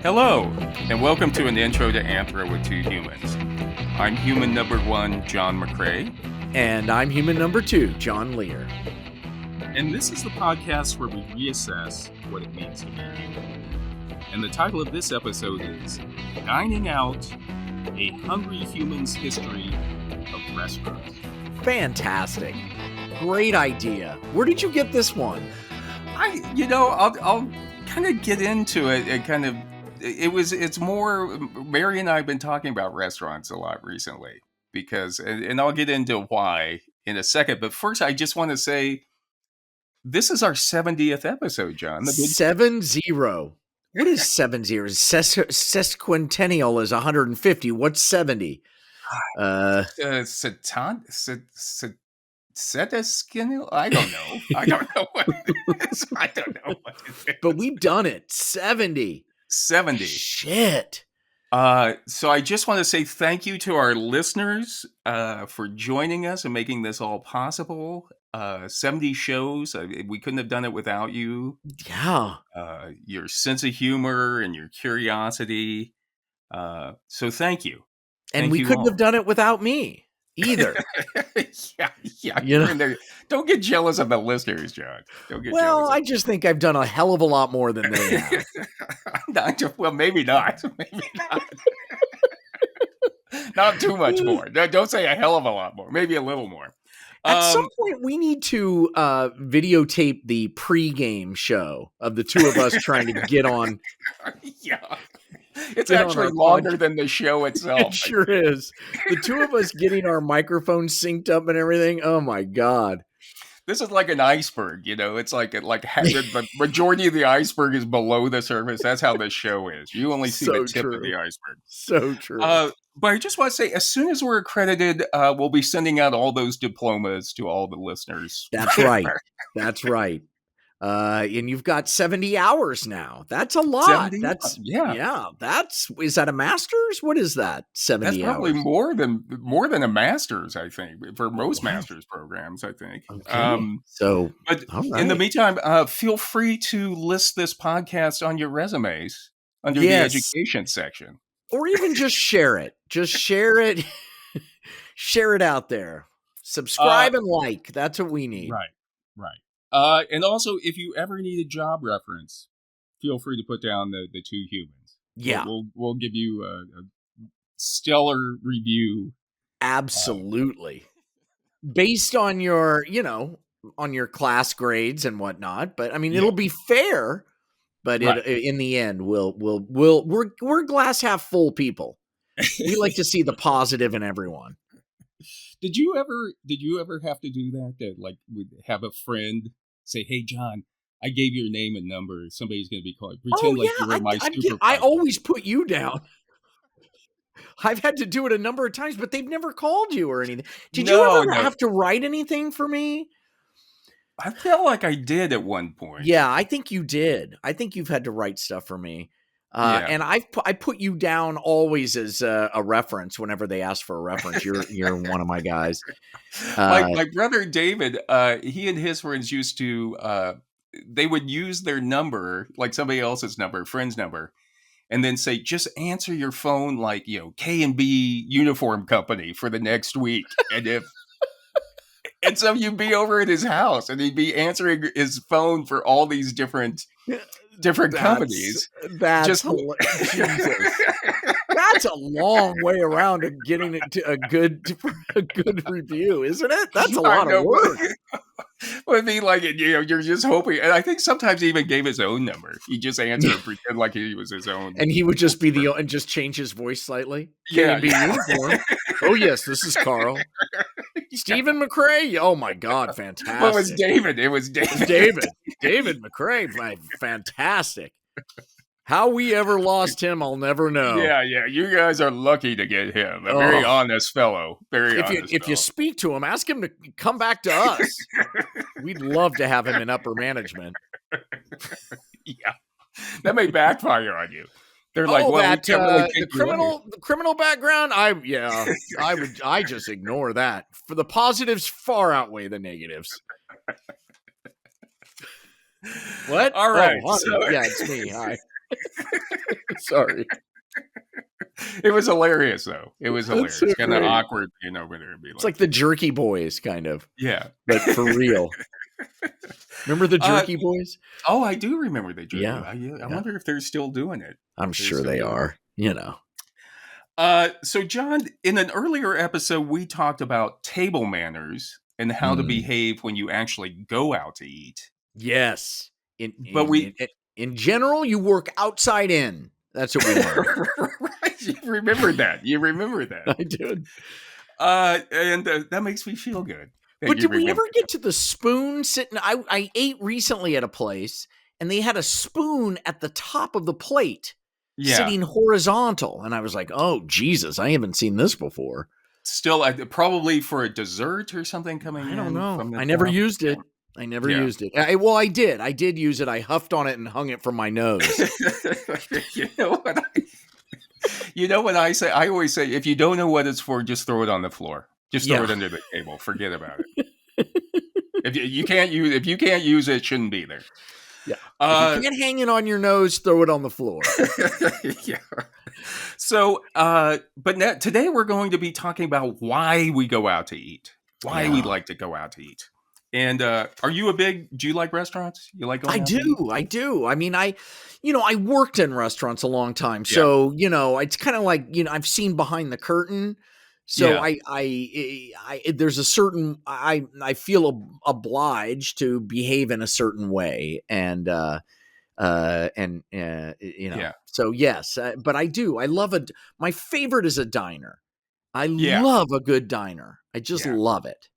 Hello, and welcome to an intro to Anthro with two humans. I'm human number one, John McCray. And I'm human number two, John Lehr. And this is the podcast where we reassess what it means to be human. And the title of this episode is Dining Out, A Hungry Human's History of Restaurants. Fantastic. Great idea. Where did you get this one? I'll kind of get into it and it's more, Mary and I have been talking about restaurants a lot recently because, and I'll get into why in a second, but first I just want to say, this is our 70th episode, John. 70. What is 70? Sesquicentennial is 150. What's 70? Setaskinil? I don't know. I don't know what it is. I don't know what it is. But we've done it. 70. 70. Shit. So I just want to say thank you to our listeners for joining us and making this all possible. 70 shows. We couldn't have done it without you. Yeah. Your sense of humor and your curiosity. So thank you. And we couldn't have done it without me either. Yeah. You know? Don't get jealous of the listeners, John. Don't get jealous. Well, I just think I've done a hell of a lot more than they have. Well, maybe not. Maybe not. Not too much more. Don't say a hell of a lot more. Maybe a little more. At some point, we need to videotape the pregame show of the two of us trying to get on. Yeah. It's actually longer than the show itself. It sure is. The two of us getting our microphones synced up and everything. Oh, my God. This is like an iceberg, you know? It's like the majority of the iceberg is below the surface. That's how this show is. You only see the tip of the iceberg. So true. But I just want to say, as soon as we're accredited, we'll be sending out all those diplomas to all the listeners. That's right. That's right. And you've got 70 hours now. That's a lot. Is that a master's? What is that? 70 hours. That's probably more than a master's, I think, for most master's programs, I think. Okay. But in the meantime, feel free to list this podcast on your resumes under the education section. Or even just share it. Just share it. Share it out there. Subscribe and like. That's what we need. Right. And also, if you ever need a job reference, feel free to put down the two humans. Yeah. We'll give you a stellar review. Absolutely. Based on your, on your class grades and whatnot. But I mean, it'll be fair. But in the end, we're glass half full people. We like to see the positive in everyone. Did you ever have to do that? That like would have a friend say, "Hey, John, I gave your name and number. Somebody's going to be calling. Pretend like you were my supervisor." I always put you down. I've had to do it a number of times, but they've never called you or anything. Did you ever have to write anything for me? I felt like I did at one point. Yeah, I think you did. I think you've had to write stuff for me. And I put you down always as a reference whenever they ask for a reference. You're one of my guys. My brother David, he and his friends used to, they would use their number, like somebody else's number, friend's number, and then say, just answer your phone like, K&B Uniform Company for the next week. And so you'd be over at his house and he'd be answering his phone for all these different companies. That's just Jesus. That's a long way around to getting it to a good review, isn't it? That's a lot of work. Would be like, you're just hoping. And I think sometimes he even gave his own number. He just answered and pretend like he was his own. And he would just be and just change his voice slightly. Yeah. Uniform. Oh, yes, this is Carl. Stephen McCray. Oh, my God. Fantastic. Well, it was David. David McCray. Fantastic. How we ever lost him, I'll never know. Yeah. You guys are lucky to get him. A very honest fellow. If you speak to him, ask him to come back to us. We'd love to have him in upper management. Yeah. That may backfire on you. They're like, the criminal background. I just ignore that. For the positives far outweigh the negatives. What? All right. Oh, yeah, it's me. Hi. Sorry. It was hilarious, though. It was That's hilarious. so Kind of great. awkward, over there and be It's like the Jerky Boys, kind of, yeah. but for real. Remember the Uh, Jerky Boys? oh, I do remember the jerky. Yeah. I Yeah. wonder if they're still doing it. I'm If they're sure still they doing are, So, John, in an earlier episode, we talked about table manners and how to Mm. behave when you actually go out to eat. Yes. But In general, you work outside in. That's what we learned. Right, you remember that. You remember that. I did. And that makes me feel good. But did we ever get to the spoon sitting? I ate recently at a place, and they had a spoon at the top of the plate, sitting horizontal. And I was like, oh, Jesus, I haven't seen this before. Still, probably for a dessert or something coming in. I don't know. From the I never top. used it. I never used it. Well, I did. I did use it. I huffed on it and hung it from my nose. You know what I say? I always say, if you don't know what it's for, just throw it on the floor. Just throw it under the table. Forget about it. If you can't use it, it shouldn't be there. Yeah. If you can't hang it on your nose, throw it on the floor. Yeah. So, but today we're going to be talking about why we go out to eat. Why we like to go out to eat. And do you like restaurants? You like going out to eat? I do. I mean, I worked in restaurants a long time. So, it's kind of like, I've seen behind the curtain. So there's a certain, I feel obliged to behave in a certain way. And, so yes, but I do. I love my favorite is a diner. I love a good diner. I just love it.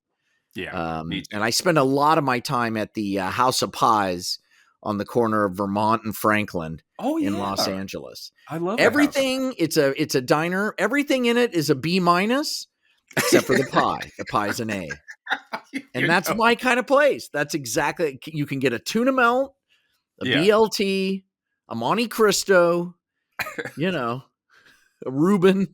Yeah. And I spend a lot of my time at the House of Pies on the corner of Vermont and Franklin in Los Angeles. I love everything. It's a diner. Everything in it is a B-, except for the pie. The pie's an A. And that's my kind of place. That's exactly, you can get a tuna melt, a BLT, a Monte Cristo, a Reuben.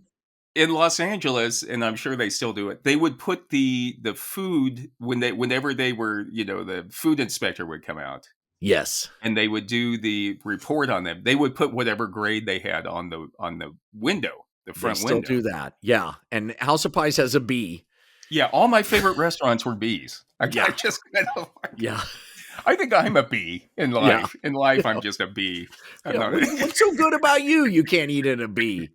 In Los Angeles, and I'm sure they still do it, they would put the food whenever they were, the food inspector would come out. Yes. And they would do the report on them. They would put whatever grade they had on the window, the front window. They still do that. Yeah. And House of Pies has a B. Yeah, all my favorite restaurants were Bs. I just kind of I think I'm a B in life. In life, I'm just a B. What's so good about you? You can't eat in a B.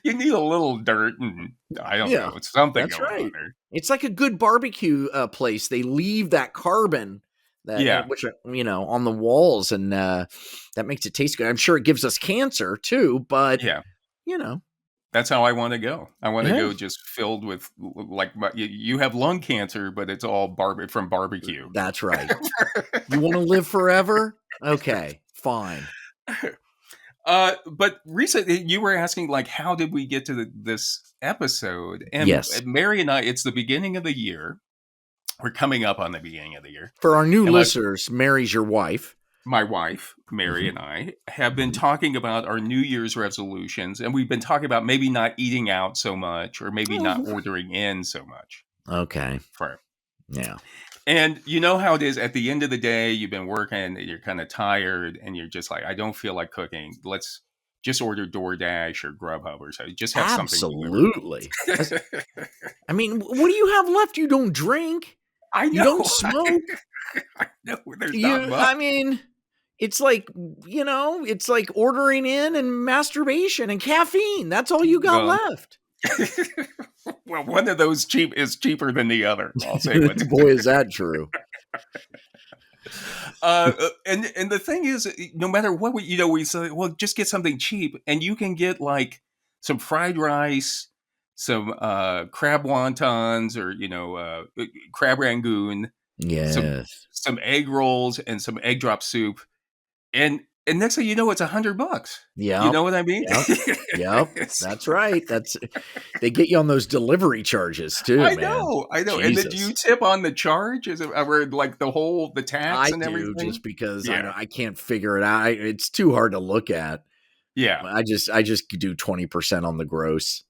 You need a little dirt and I don't know. It's something that's going right. on there. It's like a good barbecue place. They leave that carbon which on the walls, and that makes it taste good. I'm sure it gives us cancer too, but that's how I want to go. I want to go just filled with you have lung cancer, but it's all from barbecue. That's right. You want to live forever? Okay, fine. But recently you were asking, how did we get to this episode? And Mary and I, it's the beginning of the year. We're coming up on the beginning of the year. For our new listeners, Mary's your wife. My wife, Mary, and I have been talking about our New Year's resolutions, and we've been talking about maybe not eating out so much, or maybe not ordering in so much. Okay. Yeah. And you know how it is at the end of the day, you've been working, you're kind of tired, and you're just like, I don't feel like cooking. Let's just order DoorDash or Grubhub or something. Just have something. Absolutely. I mean, what do you have left? You don't drink. I know. You don't smoke. I know. There's not much. I mean, it's like, it's like ordering in and masturbation and caffeine. That's all you got left. Well, one of those is cheaper than the other. I'll say what's boy, is that true. And the thing is, no matter what we say, well, just get something cheap, and you can get some fried rice, some crab wontons, or crab rangoon, some egg rolls, and some egg drop soup, and next thing you know, it's $100. Yeah, you know what I mean. Yep. That's right. They get you on those delivery charges too. I man. know. Jesus. And then do you tip on the charge? Is it or the tax and everything? I do, just because I can't figure it out. It's too hard to look at. Yeah, I just do 20% on the gross.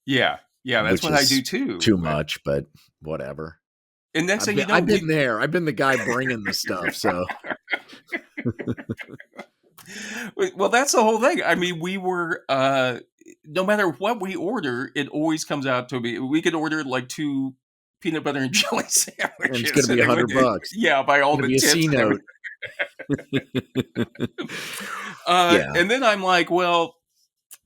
Yeah, that's what I do too. Too much, but whatever. And next thing you know, I've been there. I've been the guy bringing the stuff. So, Well, that's the whole thing. I mean, we were no matter what we order, it always comes out to be. We could order like 2 peanut butter and jelly And it's going sandwiches, to be and it would, $100. yeah, by all Going to the be a C tips and note. everything. Yeah. And then I'm like, well,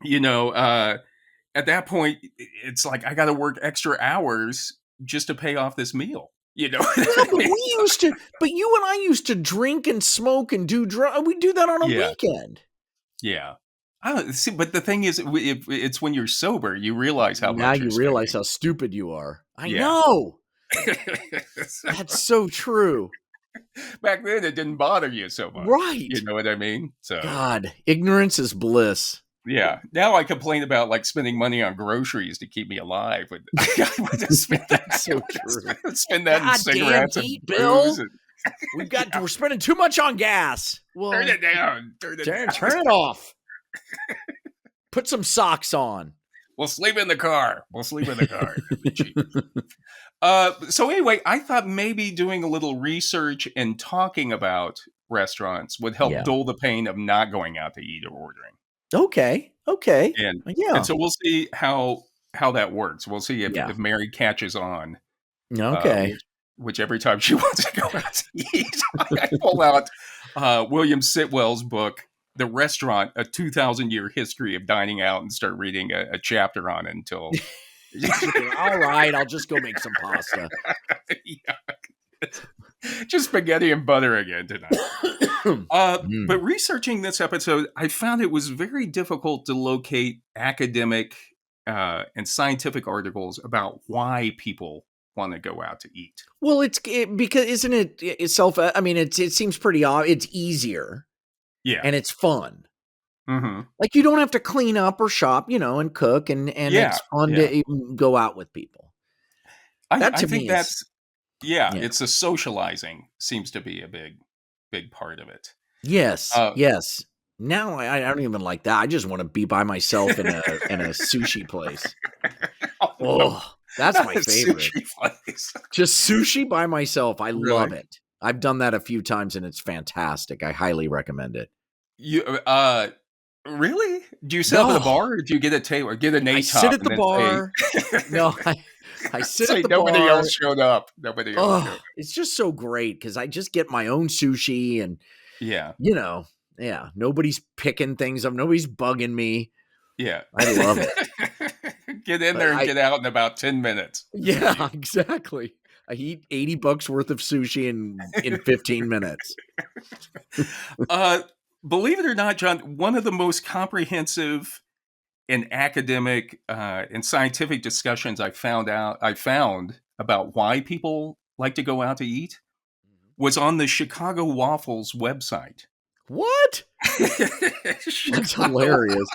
you know, at that point, it's like I got to work extra hours just to pay off this meal. You know, Well, but we used to, but you and I used to drink and smoke and do drugs. We do that on a Yeah. weekend. Yeah. I don't see, but the thing is, it's when you're sober, you realize how Now much you you're realize spending. how stupid you are. I Yeah. know. So, That's so true. back then, it didn't bother you so much. Right. You know what I mean? So, God, ignorance is bliss. yeah. Now I complain about like spending money on groceries to keep me alive. But I want to spend that. That's so true. Spend that in God cigarettes damn, and Pete, booze. Bill. And, We're spending too much on gas. Well, turn it down. Turn it down. turn it off. Put some socks on. We'll sleep in the car. It'll be cheap. So anyway, I thought maybe doing a little research and talking about restaurants would help Yeah. dull the pain of not going out to eat or ordering. Okay. And Yeah. and so we'll see how that works. We'll see Yeah. if Mary catches on. Okay. Which every time she wants to go out to eat, I pull out William Sitwell's book, The Restaurant: A 2,000-Year History of Dining Out, and start reading a chapter on it until. All right, I'll just go make some pasta. Yeah. Just spaghetti and butter again tonight. But researching this episode, I found it was very difficult to locate academic and scientific articles about why people want to go out to eat. Well, because isn't it itself? I mean, it seems pretty obvious. It's easier, Yeah, and it's fun. mm-hmm. Like you don't have to clean up or shop, and cook, and it's fun to go out with people. I think that's it's the socializing seems to be a big part of it. Yes, yes. Now I don't even like that. I just want to be by myself in a sushi place. Oh, that's my favorite. Sushi place. Just sushi by myself. I Really? love it. I've done that a few times and it's fantastic. I highly recommend it. You really? Do you sit up at the bar, or do you get a table or get an A-top? I sit at the bar. No, I sit at the nobody bar. else showed up. Nobody else showed up. It's just so great because I just get my own sushi and nobody's picking things up. Nobody's bugging me. Yeah. I love it. Get in there and get out in about 10 minutes. Yeah, exactly. I eat $80 worth of sushi in 15 minutes. Believe it or not, John, one of the most comprehensive and academic and scientific discussions I found about why people like to go out to eat was on the Chicago Waffles website. What? That's hilarious.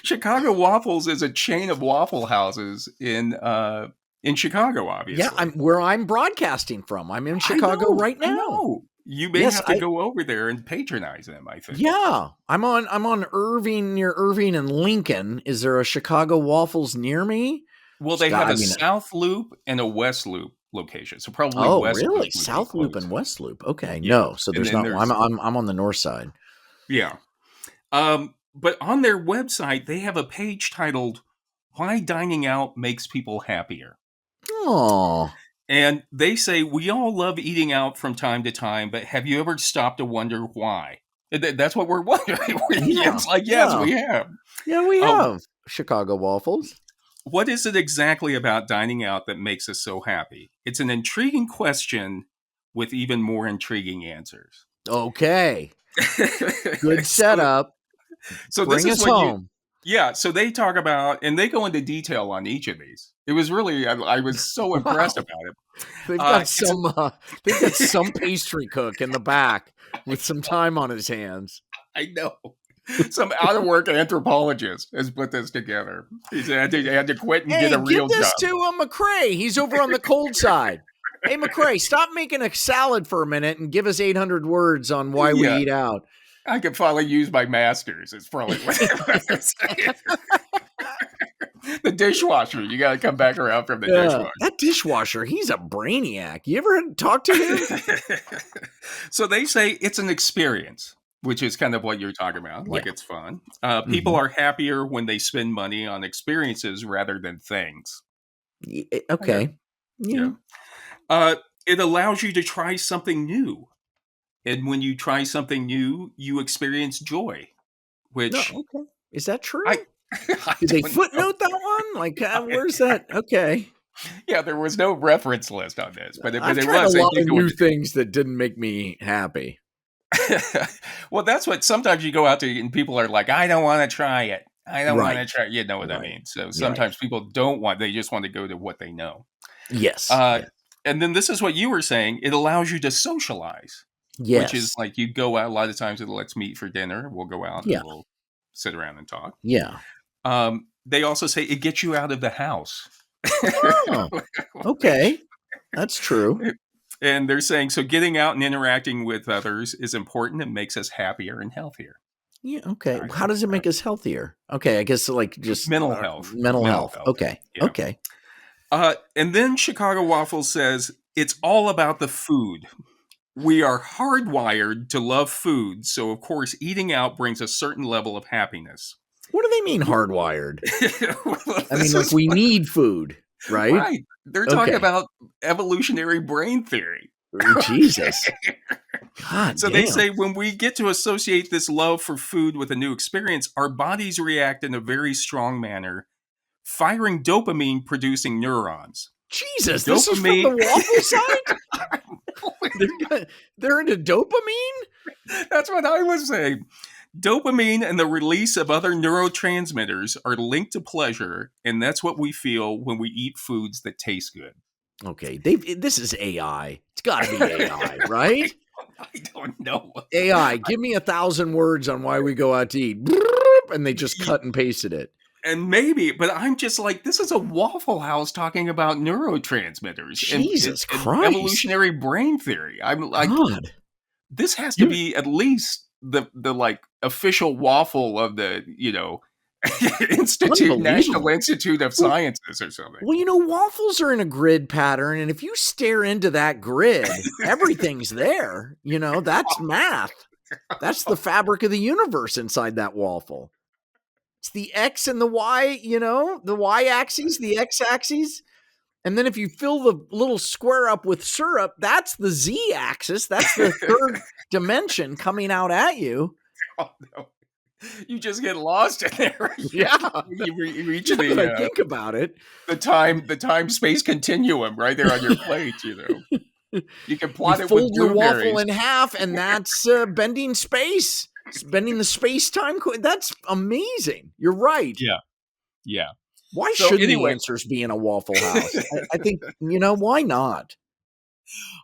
Chicago Waffles is a chain of waffle houses in Chicago, obviously. Yeah, where I'm broadcasting from. I'm in Chicago right now. I know. You may have to go over there and patronize them, I think. Yeah. I'm on Irving, near Irving and Lincoln. Is there a Chicago Waffles near me? Well, they have a South Loop and a West Loop location. So probably West Loop. Oh, really? South Loop and West Loop. Okay. Yeah. No. So there's not. I'm on the north side. Yeah. But on their website, they have a page titled "Why Dining Out Makes People Happier." Oh. And they say, we all love eating out from time to time, but have you ever stopped to wonder why? That's what we're wondering. It's like, yes, we have. Yeah, we have Chicago Waffles. What is it exactly about dining out that makes us so happy? It's an intriguing question with even more intriguing answers. Okay. Good setup. So Bring this is us home. So they talk about, and they go into detail on each of these. It was really, I was so impressed about it. They've got some pastry cook in the back with some time on his hands. I know. Some out-of-work anthropologist has put this together. He had to quit and get a real job. Give this to McCray. He's over on the cold side. Hey, McCray, stop making a salad for a minute and give us 800 words on why we eat out. I could finally use my master's. It's probably what the dishwasher. You got to come back around from the dishwasher. That dishwasher, he's a brainiac. You ever talk to him? So they say it's an experience. which is kind of what you're talking about. Like, Yeah. it's fun. People Mhm. are happier when they spend money on experiences rather than things. I get it. Okay. Yeah. Yeah. Uh, it allows you to try something new. And when you try something new, you experience joy, No, which okay. Is that I true? I Did they don't know. footnote that one? Like, where's that? Okay. Yeah, there was no reference list on this, but I've it tried a was. I lot think of it new would. things that didn't make me happy. Well, that's what sometimes you go out to eat and people are like, "I don't wanna try it. I don't wanna Right. try," you know what I Right. mean? So Right. sometimes people don't want, they just want to go to what they know. Yes. Uh, Yeah. and then this is what you were saying, it allows you to socialize, which is Yes. like you go out a lot of times, let's meet for dinner, we'll go out and Yeah. we'll sit around and talk. Yeah. They also say it gets you out of the house. Oh, okay. That's true. And they're saying, so getting out and interacting with others is important. It makes us happier and healthier. Yeah. Okay. I How think does it make us healthier? Okay. I guess like just mental health. mental Mental health. health. Okay. Yeah. Okay. And then Chicago Waffles says it's all about the food. We are hardwired to love food, so of course, eating out brings a certain level of happiness. What do they mean hardwired? Well, I mean, this like is we need food, right? right. They're talking Okay. about evolutionary brain theory. Jesus. God So they damn. say when we get to associate this love for food with a new experience, our bodies react in a very strong manner, firing dopamine producing neurons. Jesus, this is from the Dopamine. waffle side? They're into dopamine? That's what I was saying. Dopamine and the release of other neurotransmitters are linked to pleasure, and that's what we feel when we eat foods that taste good. Okay, this is AI. It's got to be AI, right? I don't know. AI, give me 1,000 words on why we go out to eat. And they just cut and pasted it. And maybe, but I'm just like, this is a Waffle House talking about neurotransmitters Jesus and Christ. evolutionary brain theory. I'm like, God. this has to You, be at least the like official waffle of the, National unbelievable. Institute of Well, Sciences or something. waffles are in a grid pattern. And if you stare into that grid, everything's there. That's math. That's the fabric of the universe inside that waffle. It's the X and the Y, the Y axis, the X axis. And then if you fill the little square up with syrup, that's the Z axis. That's the third dimension coming out at you. Oh, no. You just get lost in there. Yeah. You reach Now that I think about it. the time space continuum right there on your plate. You can You plot it with fold your waffle blueberries. in half, and that's bending space. It's bending the space-time. That's amazing. You're right. Yeah. Why So shouldn't the anyway, answers be in a Waffle House? I think, why not?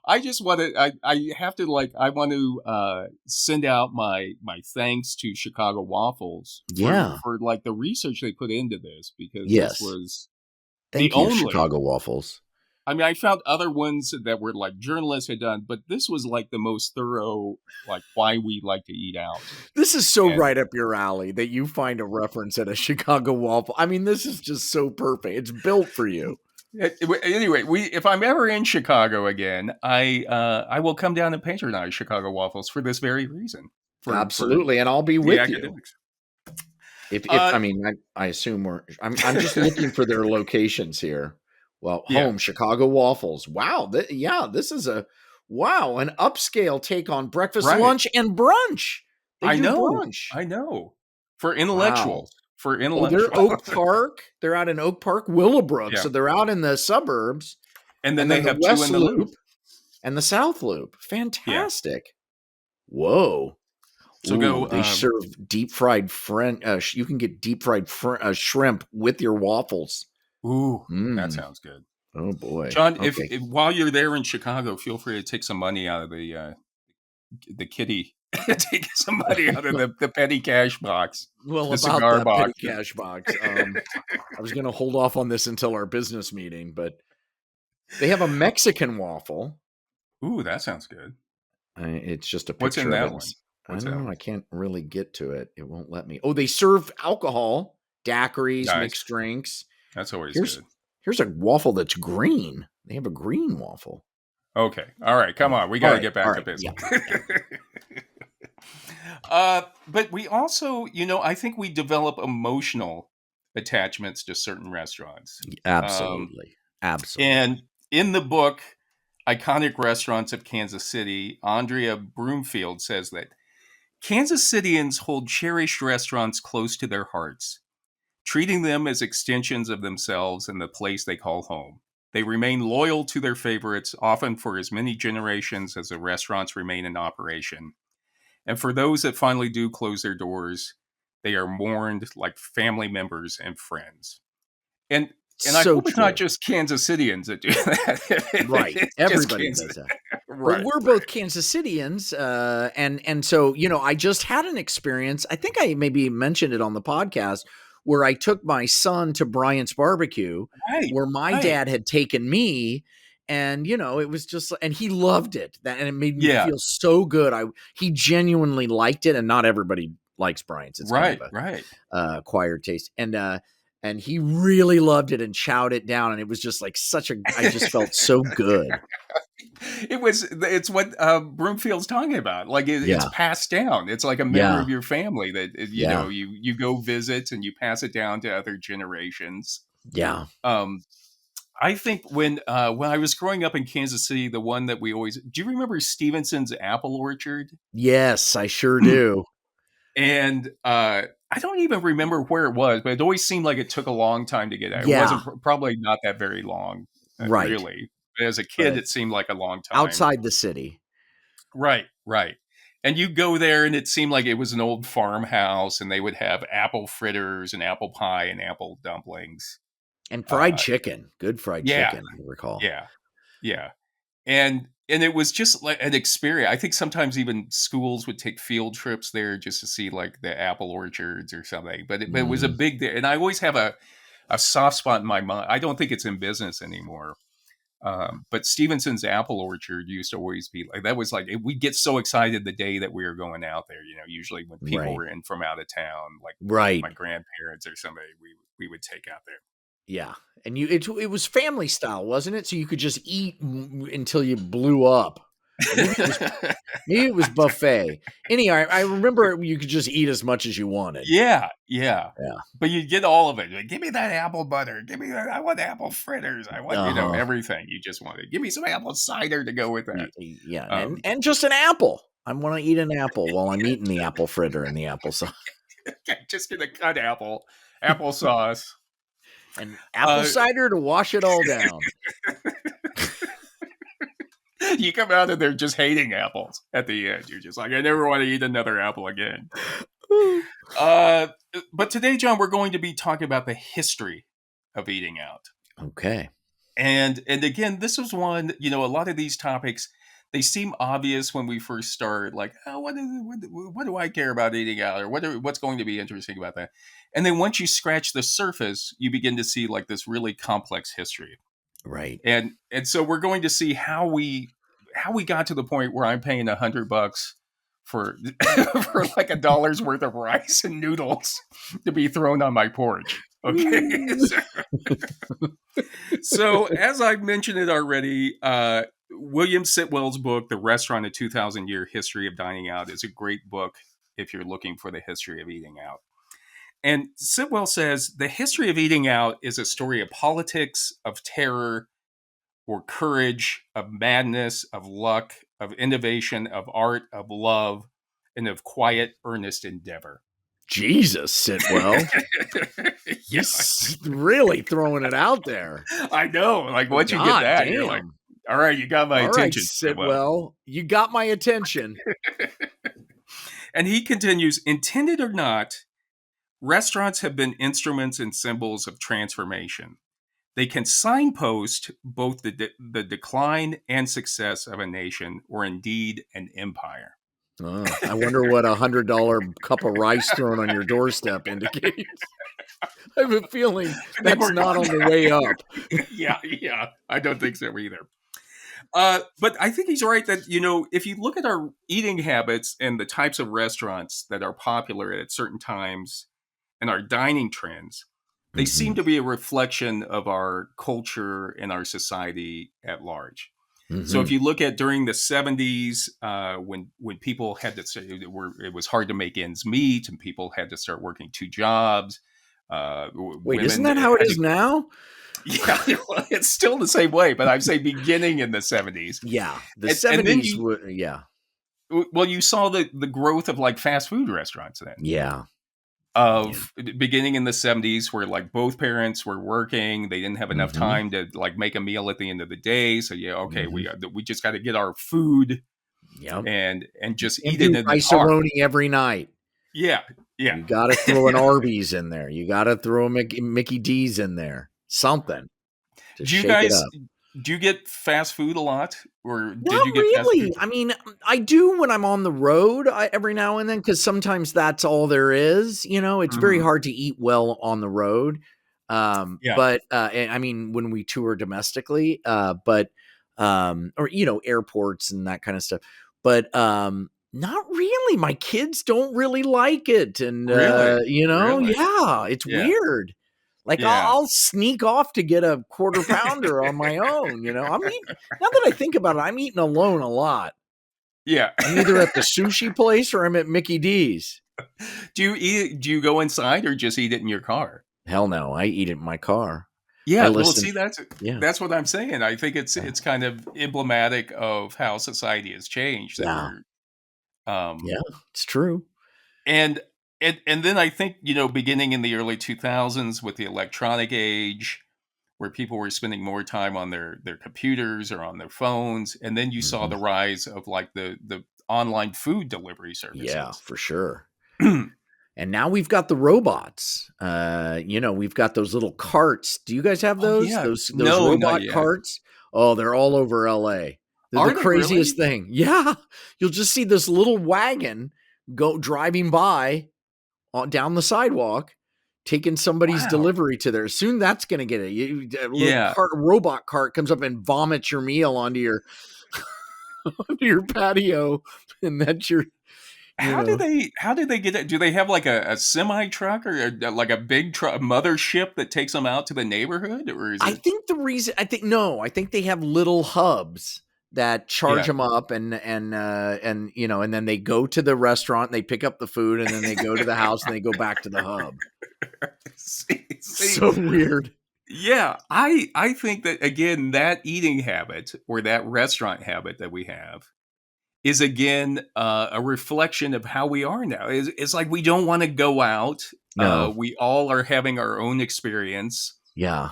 I just want to. I have to I want to send out my thanks to Chicago Waffles Yeah. for like the research they put into this, because this Yes. was the Thank you, only. Chicago Waffles. I mean, I found other ones that were like journalists had done, but this was like the most thorough, like why we like to eat out. This is so And right up your alley that you find a reference at a Chicago Waffle. I mean, this is just so perfect. It's built for you. anyway, if I'm ever in Chicago again, I will come down and patronize Chicago Waffles for this very reason. For Absolutely, and I'll be the with you. academics. If I mean, I assume I'm just looking for their locations here. Well, home Chicago Waffles. Wow, this is an upscale take on breakfast, Right. lunch, and brunch. They I do know. brunch. I know. For intellectuals. For Oh, intellectuals. they're Oak Park. They're out in Oak Park, Willowbrook. Yeah. So they're out in the suburbs. And then they have the two West in the loop. and the South Loop. Fantastic. Whoa. So They serve deep fried French. You can get deep fried shrimp with your waffles. Ooh, that sounds good. Oh boy, John! Okay. If while you're there in Chicago, feel free to take some money out of the kitty. Take some money out of the petty cash box. Well, the about cigar that box. petty cash box, I was going to hold off on this until our business meeting, but they have a Mexican waffle. Ooh, that sounds good. It's just a picture What's in that of it. one? I don't know. I can't really get to it. It won't let me. Oh, they serve alcohol, daiquiris, Nice. mixed drinks. That's always good. Here's a waffle that's green. They have a green waffle. Okay. All right. Come on. We got to get back to business. Yeah. But we also, I think we develop emotional attachments to certain restaurants. Um, Absolutely. Absolutely. and in the book, Iconic Restaurants of Kansas City, Andrea Broomfield says that Kansas Cityans hold cherished restaurants close to their hearts, treating them as extensions of themselves and the place they call home. They remain loyal to their favorites, often for as many generations as the restaurants remain in operation. And for those that finally do close their doors, they are mourned like family members and friends. And I So hope it's not true. just Kansas Cityans that do that. Right. It's just Everybody Kansas. does that. But Right, we're right. both Kansas Cityans, and so I just had an experience. I think I maybe mentioned it on the podcast where I took my son to Bryant's Barbecue, Right, where my right. dad had taken me, and it was just, and he loved it. And it made me Yeah, feel so good. He genuinely liked it, and not everybody likes Bryant's. It's kind of right, a right. acquired taste, and he really loved it and chowed it down, and it was just like I just felt so good. It's what Broomfield's talking about. Like it's Yeah. passed down. It's like a member Yeah. of your family that Yeah. you go visit and you pass it down to other generations. Yeah. Um, I think when I was growing up in Kansas City, the one that we always do you remember Stevenson's Apple Orchard? Yes, I sure do. And I don't even remember where it was, but it always seemed like it took a long time to get out. It Yeah. wasn't probably not that very long, Right. really. But as a kid, But it seemed like a long time. outside the city. Right, right. And you go there, and it seemed like it was an old farmhouse, and they would have apple fritters and apple pie and apple dumplings. And fried Uh, chicken. Good fried yeah, chicken, I recall. yeah, yeah. And it was just like an experience. I think sometimes even schools would take field trips there just to see like the apple orchards or something. But it was a Mm, big day, and I always have a soft spot in my mind. I don't think it's in business anymore. But Stevenson's Apple Orchard used to always be like that. Was like we get so excited the day that we were going out there. Usually when people right. were in from out of town, like Right. my grandparents or somebody, we would take out there. Yeah. And it was family style, wasn't it? So you could just eat until you blew up. Or maybe it was buffet. Anyhow, I remember you could just eat as much as you wanted. Yeah, yeah. Yeah. But you get all of it. Like, give me that apple butter. Give me that. I want apple fritters. I want Uh-huh. everything. You just want it. Give me some apple cider to go with that. Yeah, and Um, just an apple. I want to eat an apple while I'm eating the apple fritter and the applesauce. just get a cut apple, applesauce. And apple cider to wash it all down. You come out of there just hating apples at the end. You're just like, I never want to eat another apple again. Uh, but today, John, we're going to be talking about the history of eating out. Okay. And again, this was one, a lot of these topics, they seem obvious when we first start, like, oh, what do I care about eating out? Or what's going to be interesting about that? And then once you scratch the surface, you begin to see like this really complex history. Right. And so we're going to see how we got to the point where I'm paying $100 for for like $1 worth of rice and noodles to be thrown on my porch. Okay. So as I've mentioned it already, William Sitwell's book, The Restaurant: A 2,000-Year History of Dining Out, is a great book if you're looking for the history of eating out. And Sitwell says the history of eating out is a story of politics, of terror, or courage, of madness, of luck, of innovation, of art, of love, and of quiet, earnest endeavor. Jesus, Sitwell. Yeah, He's really throwing it out there. I know. Like once you get God that, damn. you're like, all right, you got my All right, attention. Sitwell. You got my attention. And he continues, intended or not, restaurants have been instruments and symbols of transformation. They can signpost both the decline and success of a nation or indeed an empire. I wonder what $100 cup of rice thrown on your doorstep indicates. I have a feeling that's not on the way up. Yeah. I don't think so either. But I think he's right that, if you look at our eating habits and the types of restaurants that are popular at certain times and our dining trends, they seem to be a reflection of our culture and our society at large. So if Mhm. you look at during the 70s, when people had to say it was hard to make ends meet, and people had to start working two jobs, Wait, isn't women that how it had is to. now? Yeah, well, it's still the same way, but I'm saying beginning in the 70s, Yeah, the and then 70s you were yeah. well you saw the growth of like fast food restaurants then. Yeah. Yeah. Of beginning in the 70s where like both parents were working, they didn't have enough Mhm. time to like make a meal at the end of the day, so yeah, okay, Mhm. we just got to get our food Yep. and just And eat it do in the car. rice-a-roni every night. Yeah, yeah. You gotta throw an Arby's in there. You gotta throw a Mickey D's in there. Something to Do you shake it guys up. do you get fast food a lot, or did Not you get fast food? really. I mean, I do when I'm on the road, every now and then, because sometimes that's all there is. It's very Mhm. hard to eat well on the road. Yeah, But and I mean, when we tour domestically, but or airports and that kind of stuff. But not really. My kids don't really like it, and really, really. yeah, it's Yeah, weird. Like yeah, I'll sneak off to get a quarter pounder on my own. I'm eating. Now that I think about it, I'm eating alone a lot. yeah. I'm either at the sushi place or I'm at Mickey D's. Do you eat? Do you go inside or just eat it in your car? Hell no, I eat it in my car. I Yeah, well, listen. see, Yeah, that's what I'm saying. I think yeah, it's kind of emblematic of how society has changed that yeah, we're yeah. um It's true. and and then I think, beginning in the early 2000s with the electronic age where people were spending more time on their computers or on their phones, and then you saw Mhm. the rise of like the online food delivery Yeah, services. for sure. And now we've got the robots. We've got those little carts. Do you guys have Oh those? yeah. Those No, not robot yet. carts? Oh, they're all over LA. They're the Are they craziest really? thing. Yeah. You'll just see this little wagon go driving by down the sidewalk, taking somebody's Wow. delivery to there. Soon that's going to get it. A little Yeah. cart, robot cart comes up and vomits your meal onto your onto your patio, and that's your, you know. How do they get it? Do they have like a semi truck or like a big truck mothership that takes them out to the neighborhood, or is I it? think the reason I think no, I think they have little hubs that charge Yeah. them up, and and then they go to the restaurant and they pick up the food, and then they go to the house and they go back to the hub. See, So weird. yeah, I think that again that eating habit or that restaurant habit that we have is again a reflection of how we are now. It's like we don't want to go out. No. We all are having our own experience, Yeah.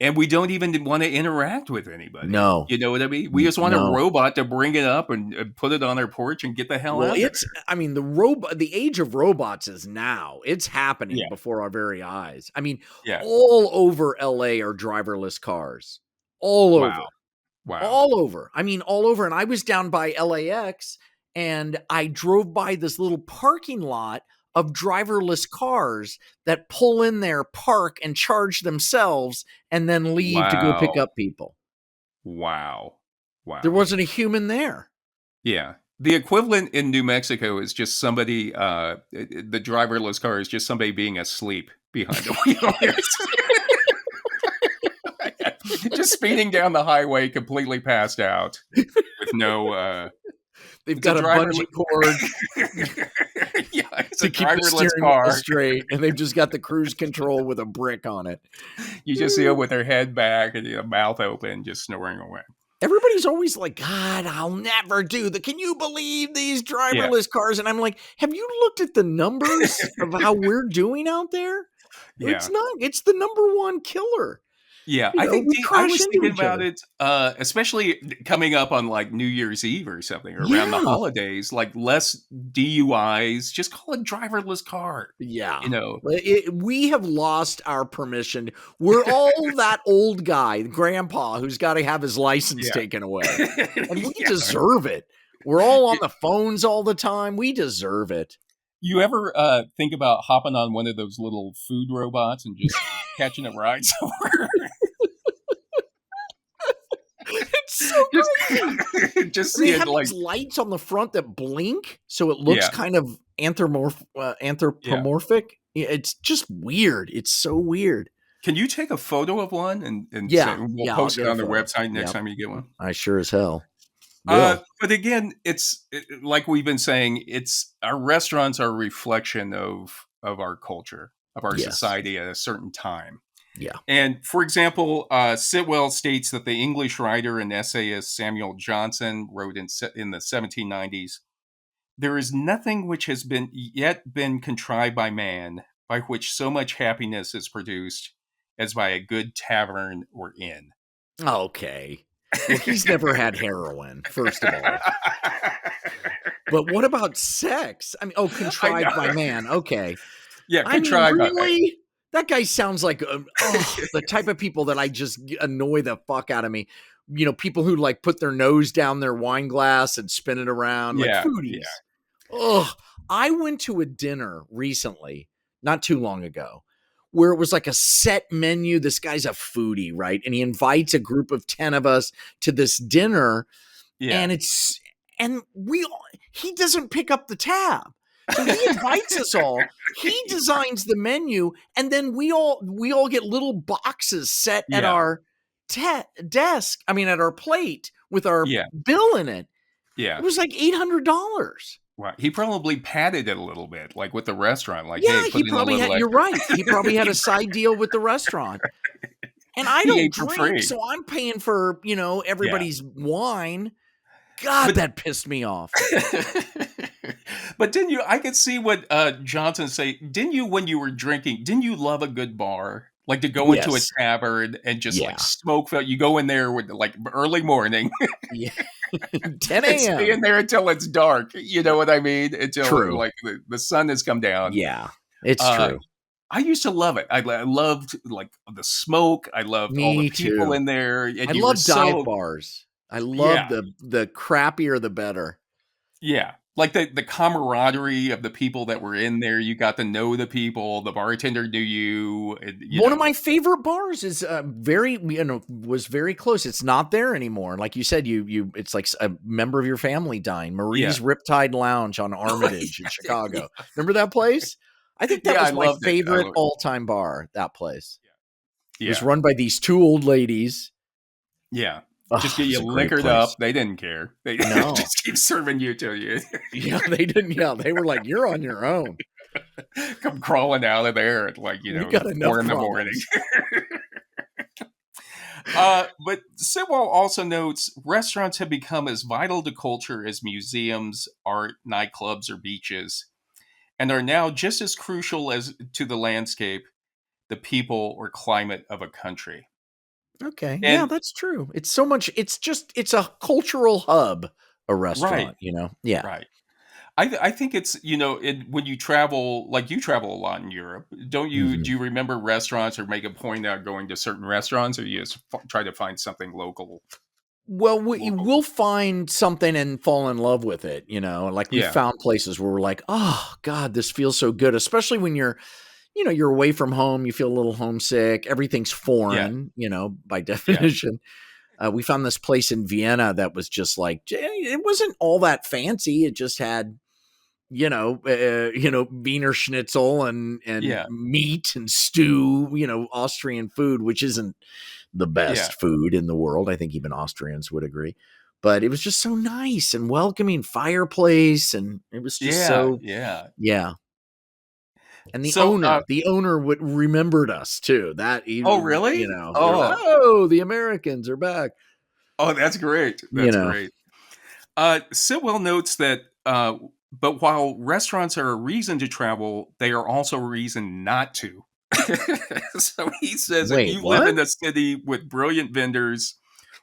and we don't even want to interact with anybody. No. You know what I mean? We just want a No. robot to bring it up and put it on our porch and get the hell Well, out of there. I mean, the age of robots is now. It's happening Yeah, before our very eyes. I mean, yeah. all over LA are driverless cars. All Wow, over. wow. All over. I mean, all over. And I was down by LAX and I drove by this little parking lot of driverless cars that pull in there, park, and charge themselves and then leave to go pick Wow. up people. Wow. There Wow. wasn't a human there. Yeah. The equivalent in New Mexico is just somebody, the driverless car is just somebody being asleep behind the wheel. Just speeding down the highway, completely passed out with no, They've it's a got a driverless. bungee cord Yeah, it's a to keep the driverless steering wheel car. straight, and they've just got the cruise control with a brick on it. You just see them with their head back and mouth open, just snoring away. Everybody's always like, God, I'll never do that. Can you believe these Yeah. driverless cars? And I'm like, have you looked at the numbers of how we're doing out there? It's Yeah. not, it's the number one killer. Yeah, I think We I crash was into thinking each about other. it, especially coming up on like New Year's Eve or something, or around the Yeah. holidays, like less DUIs. Just call it driverless car. Yeah. You know, We have lost our permission. We're all that old guy, grandpa, who's got to have his license yeah, taken away. And we yeah. deserve it. We're all on the phones all the time. We deserve it. You ever think about hopping on one of those little food robots and just catching a ride somewhere? It's so just, crazy. just And they seeing have like, these lights on the front that blink, so it looks yeah, kind of yeah. anthropomorphic. It's just weird. It's so weird. Can you take a photo of one and say Yeah, we'll yeah, I'll post it get a on the photo. website next Yep, time you get one? I sure as hell will. But again, like we've been saying, it's our restaurants are a reflection of our culture, of our Yes. society at a certain time. Yeah. And for example, Sitwell states that the English writer and essayist Samuel Johnson wrote in the 1790s, "There is nothing which has been yet been contrived by man, by which so much happiness is produced, as by a good tavern or inn." Okay. Well, he's never had heroin, first of all. But what about sex? I mean, oh, I contrived by know. man. Okay. Yeah, I mean, contrived by man. really? That guy sounds like the type of people that I just annoy the fuck out of me. You know, people who like put their nose down their wine glass and spin it around like Yeah, foodies. yeah, Ugh. I went to a dinner recently, not too long ago, where it was like a set menu. This guy's a foodie, right? And he invites a group of 10 of us to this dinner, yeah, and he doesn't pick up the tab. So he invites us all. He designs the menu, and then we all get little boxes set at yeah, our desk. I mean, at our plate with our yeah, bill in it. It yeah. was like $800. Right. He probably padded it a little bit, like with the restaurant, like, "Hey, Yeah, he put in a probably little had. You're extra." right. He probably had a side deal with the restaurant. And I He don't ate for drink, free. so I'm paying for Yeah. everybody's wine. God, But that pissed me off. but didn't you I could see what, Johnson say didn't you when you were drinking, didn't you love a good bar? Like, to go into a Yes. tavern and just, like, Yeah. smoke you go in there with, like, early morning Yeah. 10 and stay in a.m. there until it's dark, you know what I mean? Until, True. like, the sun has come down. Yeah, it's Uh, true. I used to love it. I loved, like, the smoke, I loved all the Me people too. in there, and I you were love dive so bars. I love yeah. the crappier the better. Yeah, like the camaraderie of the people that were in there, you got to know the people, the bartender knew you, and, One of my favorite bars is was very close. It's not there anymore. Like you said, it's like a member of your family dying. yeah. Marie's Riptide Lounge on Oh, Armitage in yeah, Chicago. Remember that place? I think that yeah, I was my loved it, I favorite loved all-time bar, that place. It was yeah, run by these two old ladies. yeah. Just Oh, get it was you a great liquored place. up, they didn't care. They No. just keep serving you till you Yeah, they didn't. Yeah, they were like, "You're on your own. come crawling out of there at, like, We got enough 4 in the morning. problems." But Sitwell also notes restaurants have become as vital to culture as museums, art, nightclubs, or beaches, and are now just as crucial as to the landscape, the people, or climate of a country. Okay. Yeah, And that's true. It's so much. It's a cultural hub, a right, restaurant. Yeah. right. I think it's when you travel, like you travel a lot in Europe, don't you? Mhm. Do you remember restaurants or make a point out going to certain restaurants, or you just try to find something local? Well, we Local. will find something and fall in love with it. Like we Yeah, found places where we're like, "Oh God, this feels so good," especially when you're away from home, you feel a little homesick, everything's yeah, foreign, by yeah, definition. We found this place in Vienna that was just like it wasn't all that fancy. It just had Wiener Schnitzel and yeah, meat and stew, Austrian food, which isn't the yeah, best food in the world. I think even Austrians would agree. But it was just so nice and welcoming, fireplace, and it was just yeah, so yeah. yeah. And the So, owner, the owner would remembered us too. That oh, you really? know, they were like, Oh, oh, the Americans are back. oh, that's great. You That's know, great. Sitwell notes that, but while restaurants are a reason to travel, they are also a reason not to. So he says if wait, you live what? in a city with brilliant vendors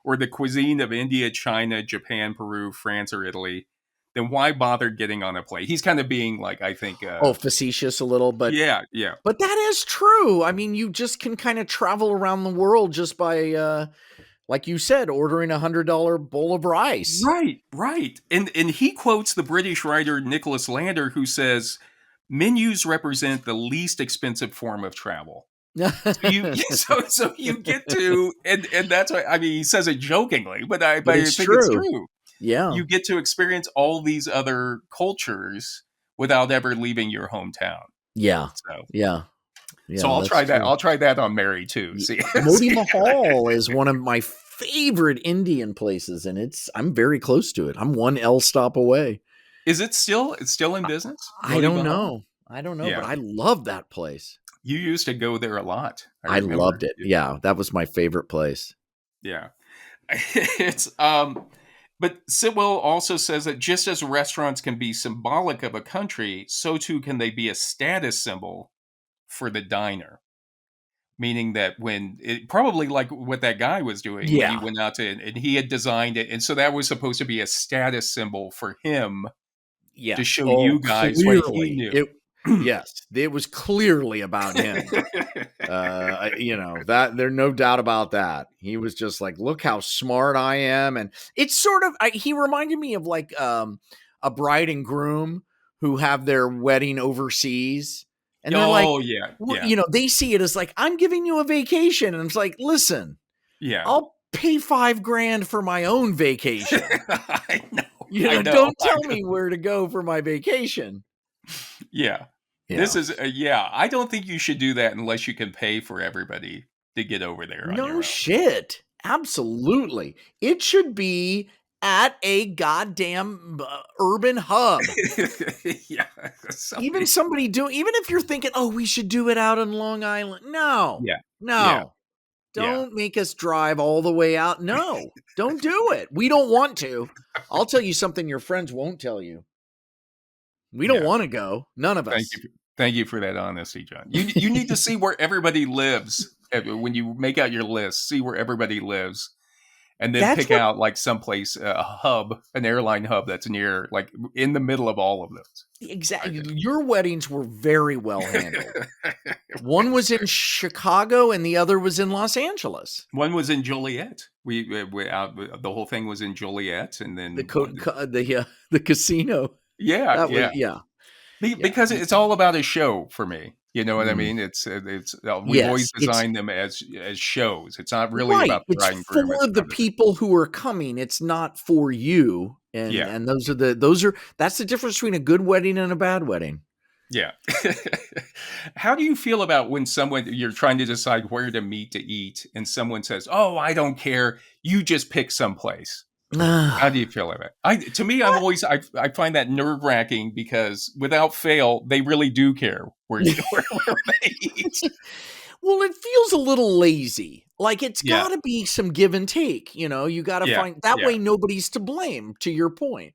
or the cuisine of India, China, Japan, Peru, France, or Italy, then why bother getting on a plane? He's kind of being like, I think, Oh, facetious a little, but yeah, yeah. But that is true. I mean, you just can kind of travel around the world just by, like you said, ordering $100 bowl of rice. Right, right. And he quotes the British writer Nicholas Lander, who says menus represent the least expensive form of travel. So you so you get to and that's why I mean he says it jokingly, but But I it's think it's true. true. Yeah. You get to experience all these other cultures without ever leaving your hometown. Yeah. So Yeah. So Yeah, I'll that's try that. true. I'll try that on Mary too. See, Moti see. Mahal is one of my favorite Indian places, and I'm very close to it. I'm one L stop away. Is it still? It's still in business? I Moti don't Mahal? know. I don't know, but Yeah. I love that place. You used to go there a lot. I I remember. loved it. Yeah, that was my favorite place. Yeah. It's but Sitwell also says that just as restaurants can be symbolic of a country, so too can they be a status symbol for the diner. Meaning that when it probably like what that guy was doing when he Yeah. went out to and he had designed it, and so that was supposed to be a status symbol for him to Yes. show Oh, you guys what he clearly. knew. Yes, it was clearly about him. That there's no doubt about that. He was just like, look how smart I am. And it's sort of, he reminded me of like a bride and groom who have their wedding overseas. And they're like, Oh yeah, yeah, they see it as like, I'm giving you a vacation. And it's like, listen, yeah. I'll pay $5,000 for my own vacation. I know. Don't tell me where to go for my vacation. Yeah. This is yeah. I don't think you should do that unless you can pay for everybody to get over there on your No own. shit. Absolutely. It should be at a goddamn urban hub. Yeah. Even if you're thinking, oh, we should do it out on Long Island. No. Yeah. No. Yeah. Don't make us drive all the way out. No. Don't do it. We don't want to. I'll tell you something your friends won't tell you. We don't want to go. None of us. Thank you for that honesty, John. You need to see where everybody lives when you make out your list. See where everybody lives, and then pick out like someplace, a hub, an airline hub that's near, like in the middle of all of those. Exactly. Your weddings were very well handled. One was in Chicago, and the other was in Los Angeles. One was in Joliet. We the whole thing was in Joliet, and then the casino. Yeah. Because it's all about a show for me. You know what I mean? We've always designed them as shows. It's not really about the bride and groom. It's for the people who are coming. It's not for you. And that's the difference between a good wedding and a bad wedding. Yeah. How do you feel about when you're trying to decide where to meet to eat, and someone says, "Oh, I don't care. You just pick someplace." How do you feel about it? To me, I find that nerve-wracking because without fail, they really do care where they eat. Well, it feels a little lazy. Like it's got to be some give and take. You got to find that way. Nobody's to blame. To your point,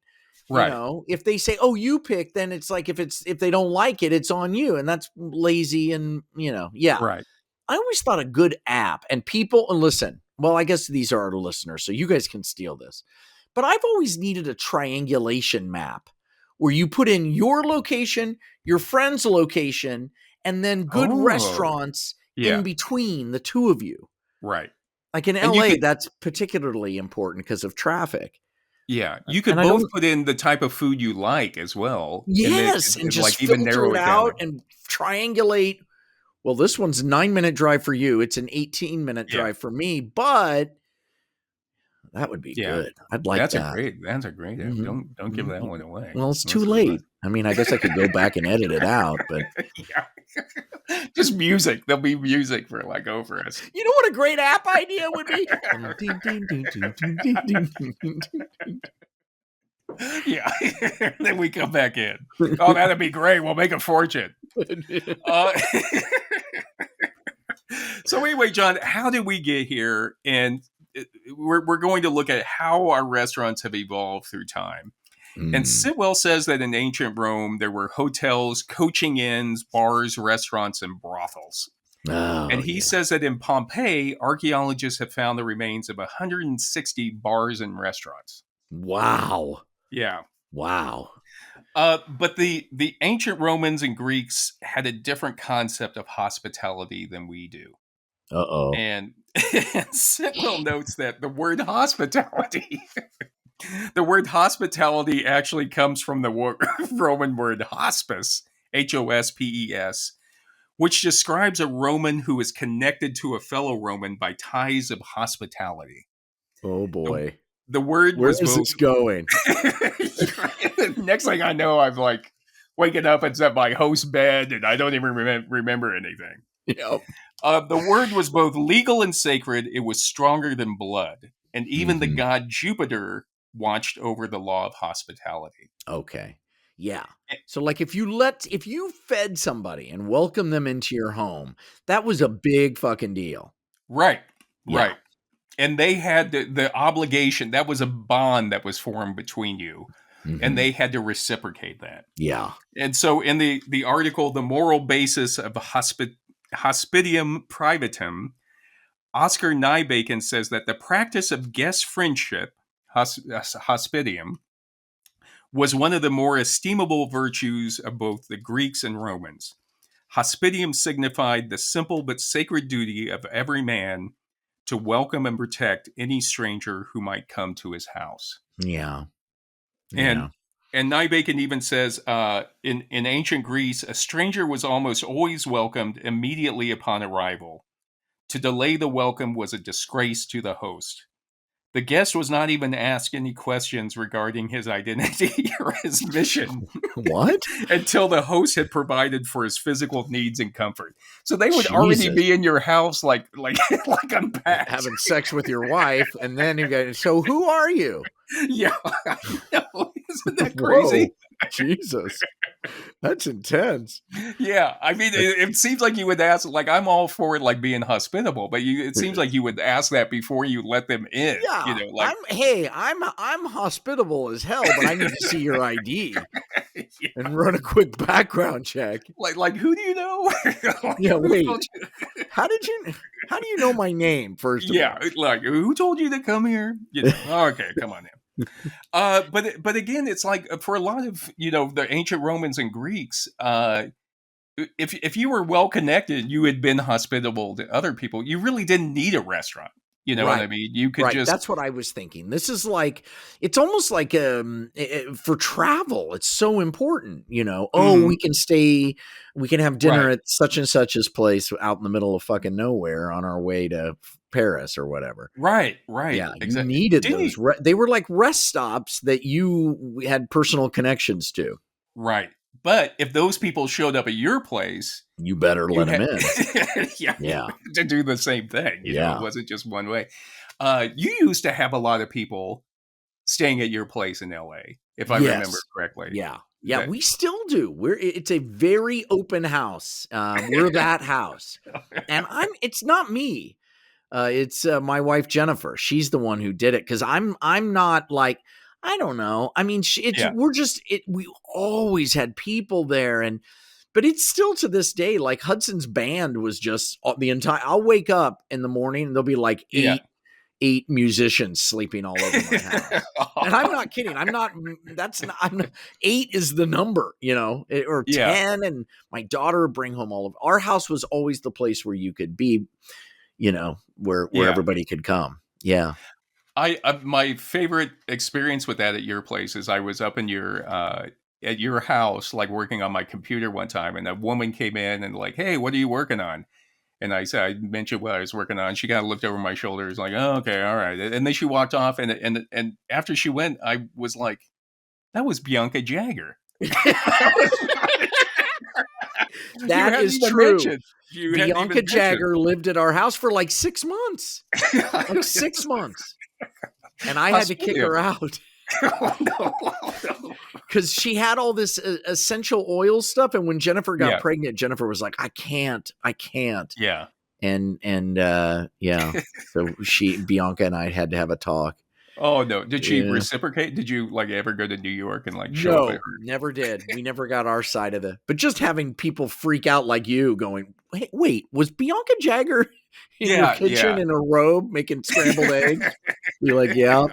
right? If they say, "Oh, you pick," then it's like if they don't like it, it's on you, and that's lazy. And right. I always thought a good app and people and listen. Well, I guess these are our listeners, so you guys can steal this. But I've always needed a triangulation map where you put in your location, your friend's location, and then good restaurants in between the two of you. Right. Like in LA, that's particularly important because of traffic. Yeah. You could both put in the type of food you like as well. Yes. And just like even filter it out and triangulate. Well, this one's a 9-minute drive for you. It's an 18-minute drive for me, but that would be good. I'd like that. That's a great. Mm-hmm. Don't give that one away. Well, it's too late. I mean, I guess I could go back and edit it out, but just music. There'll be music for like over us. You know what a great app idea would be? Yeah. Then we come back in. Oh, that'd be great. We'll make a fortune. So anyway, John, how did we get here? And we're going to look at how our restaurants have evolved through time. And Sitwell says that in ancient Rome, there were hotels, coaching inns, bars, restaurants, and brothels. And he says that in Pompeii, archaeologists have found the remains of 160 bars and restaurants. Wow. Yeah. Wow. But the ancient Romans and Greeks had a different concept of hospitality than we do. Uh-oh. And Sitwell notes that the word hospitality actually comes from the Roman word hospes, Hospes, which describes a Roman who is connected to a fellow Roman by ties of hospitality. Oh boy. The word Where's this going? Next thing I know, I'm like waking up, it's at my host's bed, and I don't even remember anything. Yep. The word was both legal and sacred. It was stronger than blood. And even the Mhm. god Jupiter watched over the law of hospitality. Okay. Yeah. Eh, So like if you fed somebody and welcomed them into your home, that was a big fucking deal. Right, Yeah. right. And they had the obligation. That was a bond that was formed between you. And Mhm. they had to reciprocate that. Yeah. And so in the article, The Moral Basis of Hospitium Privatum, Oscar Nijbeken says that the practice of guest friendship, hospitium, was one of the more estimable virtues of both the Greeks and Romans. Hospitium signified the simple but sacred duty of every man to welcome and protect any stranger who might come to his house. Yeah. And Yeah. and Nijbeken even says in ancient Greece, a stranger was almost always welcomed immediately upon arrival. To delay the welcome was a disgrace to the host. The guest was not even asked any questions regarding his identity or his mission What? until the host had provided for his physical needs and comfort. So they would already Jesus. be in your house like unpacked. Having sex with your wife, and then you go, so who are you? Yeah, I know. Isn't that Whoa. crazy? Jesus. That's intense. Yeah, I mean, it seems like you would ask. Like, I'm all for it, like being hospitable, but it seems like you would ask that before you let them in. You Yeah. know, like, I'm hospitable as hell, but I need to see your ID yeah, and run a quick background check. like who do you know? Like, Yeah, who wait. told you? How do you know my name, first of Yeah, all? like who told you to come here? You know, okay, come on in. But again, it's like for a lot of the ancient Romans and Greeks, if you were well connected, you had been hospitable to other people. You really didn't need a restaurant. You know what I Right. mean? You could Right. just That's what I was thinking. This is like, it's almost like for travel, it's so important, oh, Mhm, we can have dinner right, at such and such's place out in the middle of fucking nowhere on our way to Paris or whatever. right, Yeah, you exactly. needed Didn't you? those. They were like rest stops that you had personal connections to. Right, but if those people showed up at your place, You better you let them had in. yeah, you Yeah. had to do the same thing. It Yeah. wasn't just one way. You used to have a lot of people staying at your place in LA, if I remember Yes. correctly. Yeah. Yeah, That we still do. It's a very open house. We're that house. And it's not me. It's my wife Jennifer. She's the one who did it cuz I'm not like, I don't know. I mean, yeah, we always had people there, but it's still to this day like Hudson's band was just the entire. I'll wake up in the morning and there'll be like yeah. eight musicians sleeping all over my house. And I'm not kidding. I'm not, 8 is the number, or Yeah, 10. And my daughter would bring home all of our house was always the place where you could be, where yeah. everybody could come. Yeah. My favorite experience with that at your place is I was up in your at your house, like working on my computer one time, and a woman came in and like, "Hey, what are you working on?" And I mentioned what I was working on. She kind of looked over my shoulders, like, "Oh, okay, all right." And then she walked off, and after she went, I was like, "That was Bianca Jagger." You That hadn't is even true. mentioned. You hadn't Bianca even mentioned. Jagger lived at our house for like 6 months. Like 6 months. And I had to kick Hospitium. her out Oh, no. Oh, no. because she had all this essential oil stuff. And when Jennifer got Yeah, pregnant, Jennifer was like, I can't. yeah. And yeah. So Bianca and I had to have a talk. Oh no! Did she Yeah. reciprocate? Did you like ever go to New York and like show up at No, her? never did. We never got our side of but just having people freak out like you going, hey, wait, was Bianca Jagger in your Yeah, kitchen yeah. in a robe making scrambled eggs? You're like, yeah,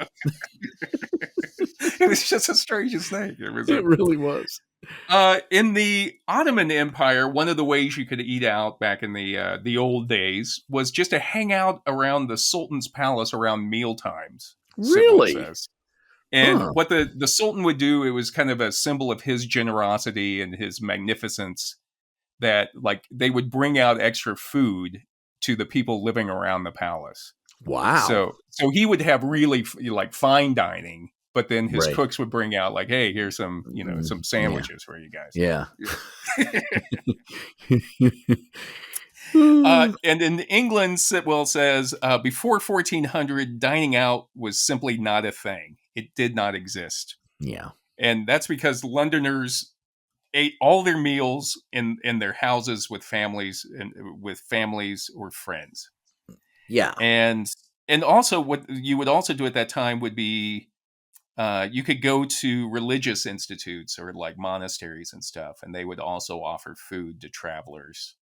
It was just the strangest thing. It was it really was. in the Ottoman Empire. One of the ways you could eat out back in the old days was just to hang out around the Sultan's palace around meal times. Someone Really? says. And Huh. what the Sultan would do, it was kind of a symbol of his generosity and his magnificence that like they would bring out extra food to the people living around the palace. Wow. So he would have really like fine dining, but then his Right. cooks would bring out like, hey, here's some some Yeah. sandwiches for you guys. Yeah. And in England, Sitwell says, before 1400, dining out was simply not a thing. It did not exist. Yeah. And that's because Londoners ate all their meals in their houses with families or friends. Yeah. And also what you would also do at that time would be you could go to religious institutes or like monasteries and stuff, and they would also offer food to travelers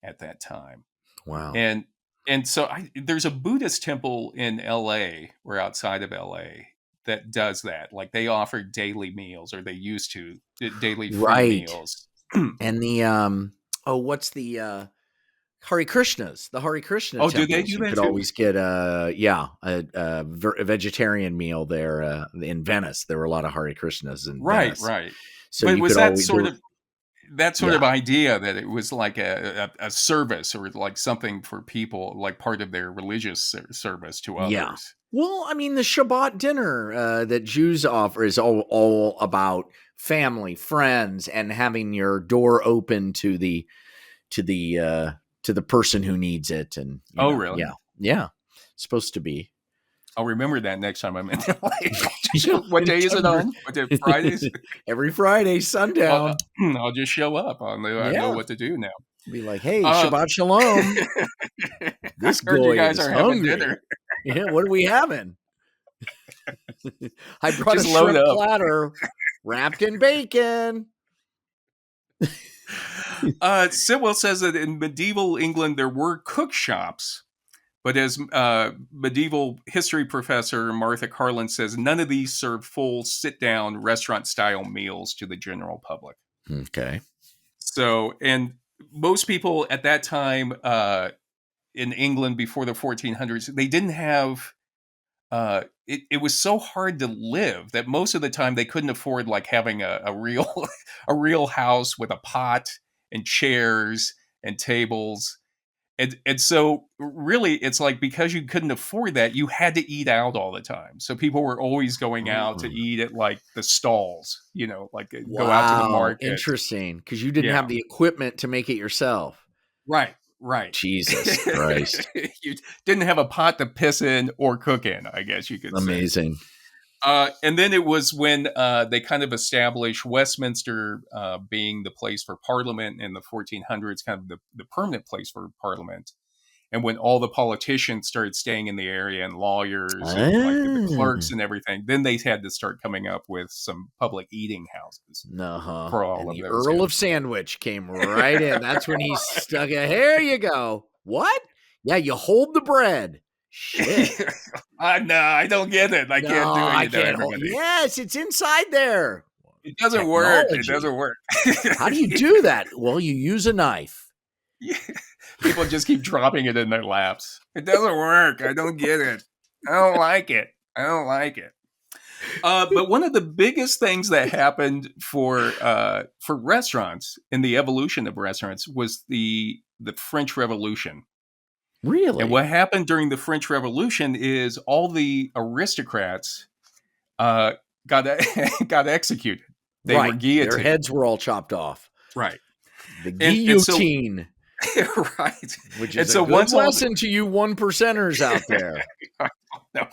at that time. Wow. And so there's a Buddhist temple in LA or outside of LA that does that. Like they offer daily meals, or they used to daily free meals. And the what's the Hare Krishnas? The Hare Krishna Oh, temples. do they do You that could too? always get a vegetarian meal there in Venice. There were a lot of Hare Krishnas in Venice. Right. So but you was could that always sort of idea that it was like a service or like something for people, like part of their religious service to others? Yeah. Well, I mean, the Shabbat dinner that Jews offer is all about family, friends, and having your door open to the person who needs it. And really? Yeah. It's supposed to be. I'll remember that next time I'm in LA. What day is it on? Fridays? Every Friday, sundown. I'll just show up. I know what to do now. Be like, hey, Shabbat Shalom. This guy guys is are hungry. having dinner. Yeah, what are we having? I brought Just a load shrimp up. platter wrapped in bacon. Sitwell says that in medieval England there were cook shops, but as medieval history professor Martha Carlin says, none of these served full sit-down restaurant-style meals to the general public. Okay. So, and most people at that time in England before the 1400s, they didn't have it was so hard to live that most of the time they couldn't afford like having a real a real house with a pot and chairs and tables. And so really it's like, because you couldn't afford that, you had to eat out all the time. So people were always going out to eat at like the stalls, like go out to the market. Interesting. Because you didn't have the equipment to make it yourself. Right. Jesus Christ. You didn't have a pot to piss in or cook in, I guess you could say. Amazing. And then it was when they kind of established Westminster being the place for Parliament in the 1400s, kind of the permanent place for Parliament. And when all the politicians started staying in the area and lawyers and like the clerks and everything, then they had to start coming up with some public eating houses for all of the those. Earl of Sandwich came right in. That's when he stuck it. Here you go. What? Yeah, you hold the bread. Shit. No, I don't get it. I can't do it. I can't hold. Yes, it's inside there. It doesn't work. It doesn't work. How do you do that? Well, you use a knife. Yeah. People just keep dropping it in their laps. It doesn't work. I don't get it. I don't like it. But one of the biggest things that happened for restaurants in the evolution of restaurants was the French Revolution. Really? And what happened during the French Revolution is all the aristocrats got executed. They were guillotined. Their heads were all chopped off. Right. The guillotine. Right. Which is a good lesson to you 1%ers out there. No.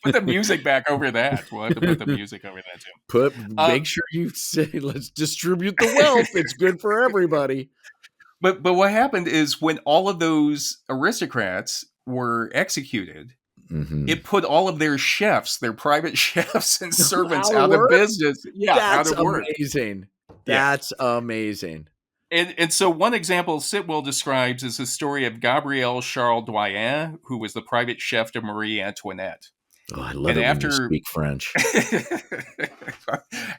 Put the music back over that. We'll have to put the music over that too. Make sure you say, let's distribute the wealth. It's good for everybody. But what happened is when all of those aristocrats were executed, it put all of their chefs, their private chefs and servants out of business. Yeah, that's out of work. Amazing. That's amazing. And so one example Sitwell describes is the story of Gabriel Charles Doyen, who was the private chef to Marie Antoinette. Oh, I love it when you speak French.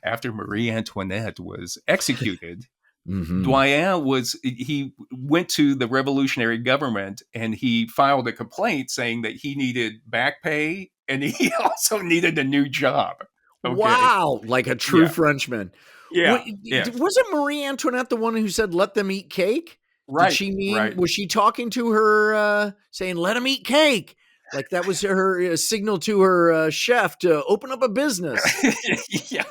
After Marie Antoinette was executed, Doyen he went to the revolutionary government and he filed a complaint saying that he needed back pay and he also needed a new job. Okay? Wow, like a true Frenchman. Yeah. Wasn't Marie Antoinette the one who said, let them eat cake? Right. Did she mean, was she talking to her saying, let them eat cake? Like that was her signal to her chef to open up a business. yeah,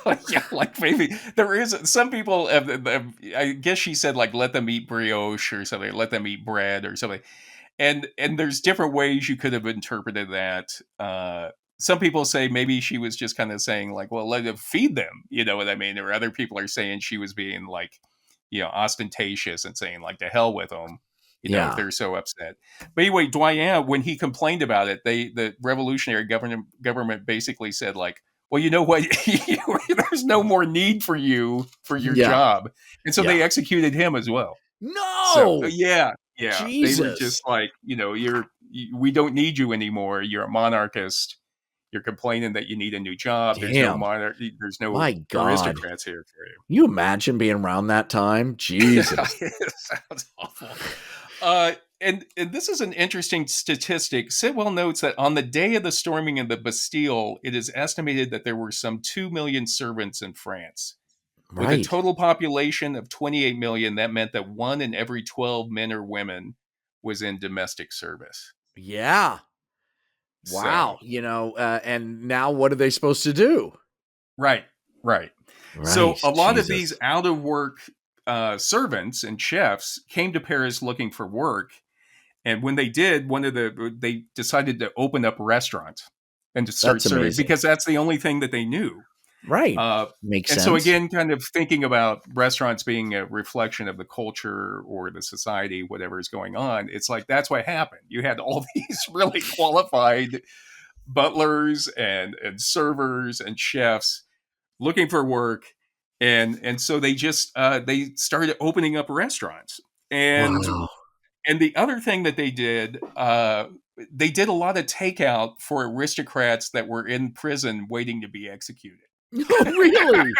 like maybe there is some people. I guess she said like let them eat brioche or something, let them eat bread or something, and there's different ways you could have interpreted that. Some people say maybe she was just kind of saying like, well, let them feed them, you know what I mean? Or other people are saying she was being like, ostentatious and saying like, to hell with them, if they're so upset. But anyway, Doyen, when he complained about it, the revolutionary government basically said like, well, you know what? There's no more need for you for your job. And so they executed him as well. No. So, yeah. They were Jesus. just like, we don't need you anymore. You're a monarchist. You're complaining that you need a new job. Damn. There's no monarch. There's no aristocrats here for you. You imagine being around that time? Jesus. It sounds awful. And this is an interesting statistic. Sitwell notes that on the day of the storming of the Bastille, it is estimated that there were some 2 million servants in France. With a total population of 28 million, that meant that 1 in every 12 men or women was in domestic service. Yeah. Wow. So, and now what are they supposed to do? Right. So a lot of these out of work servants and chefs came to Paris looking for work. And when they did, they decided to open up a restaurant and to start serving because that's the only thing that they knew. Right. Makes sense. And so again, kind of thinking about restaurants being a reflection of the culture or the society, whatever is going on, it's like that's what happened. You had all these really qualified butlers and servers and chefs looking for work. And so they just they started opening up restaurants. And the other thing that they did a lot of takeout for aristocrats that were in prison waiting to be executed. Oh, really?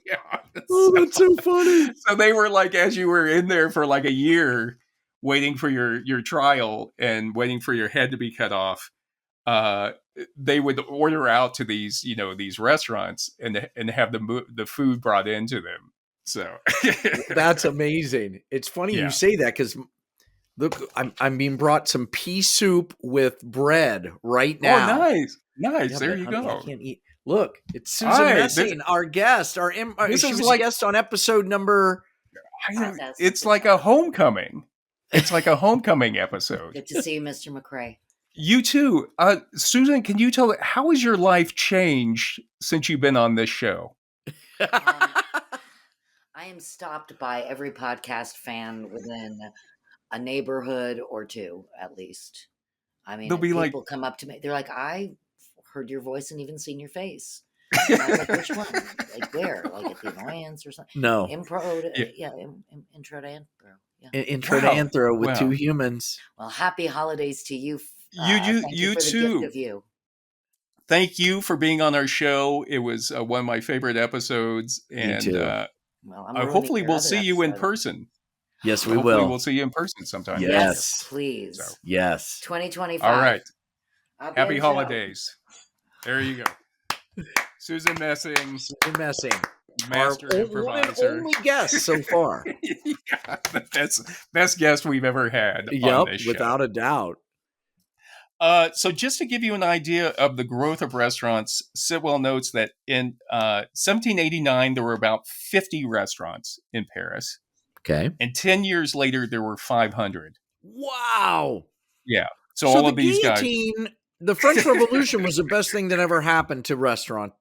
Yeah. That's so funny. So they were like, as you were in there for like a year, waiting for your trial and waiting for your head to be cut off, they would order out to these restaurants and have the food brought into them. So that's amazing. It's funny you say that because look, I'm being brought some pea soup with bread right now. Oh, nice. Yeah, there you go. I can't eat. Look, it's Susan Messing, our guest. She was a guest on episode number. It's like a homecoming. It's like a homecoming episode. Good to see you, Mr. McCray. You too. Susan, can you tell how has your life changed since you've been on this show? I am stopped by every podcast fan within a neighborhood or two, at least. I mean, people come up to me. They're like, I heard your voice and even seen your face. And I was like, which one? Like where? Like at the Annoyance or something? No. Intro to Anthro. Yeah. Intro to Anthro with two humans. Well, happy holidays to you. You too. Thank you for being on our show. It was one of my favorite episodes, and hopefully we'll see you in person. Yes, we will. Hopefully we'll see you in person sometime. Yes, please. So. Yes. 2025. All right. Happy holidays. There you go. Susan Messing. Master improviser. Our only guest so far. The best guest we've ever had on this show. Without a doubt. So just to give you an idea of the growth of restaurants, Sitwell notes that in 1789, there were about 50 restaurants in Paris. Okay. And 10 years later, there were 500. Wow. Yeah. So all of these guys. The French Revolution was the best thing that ever happened to restaurant.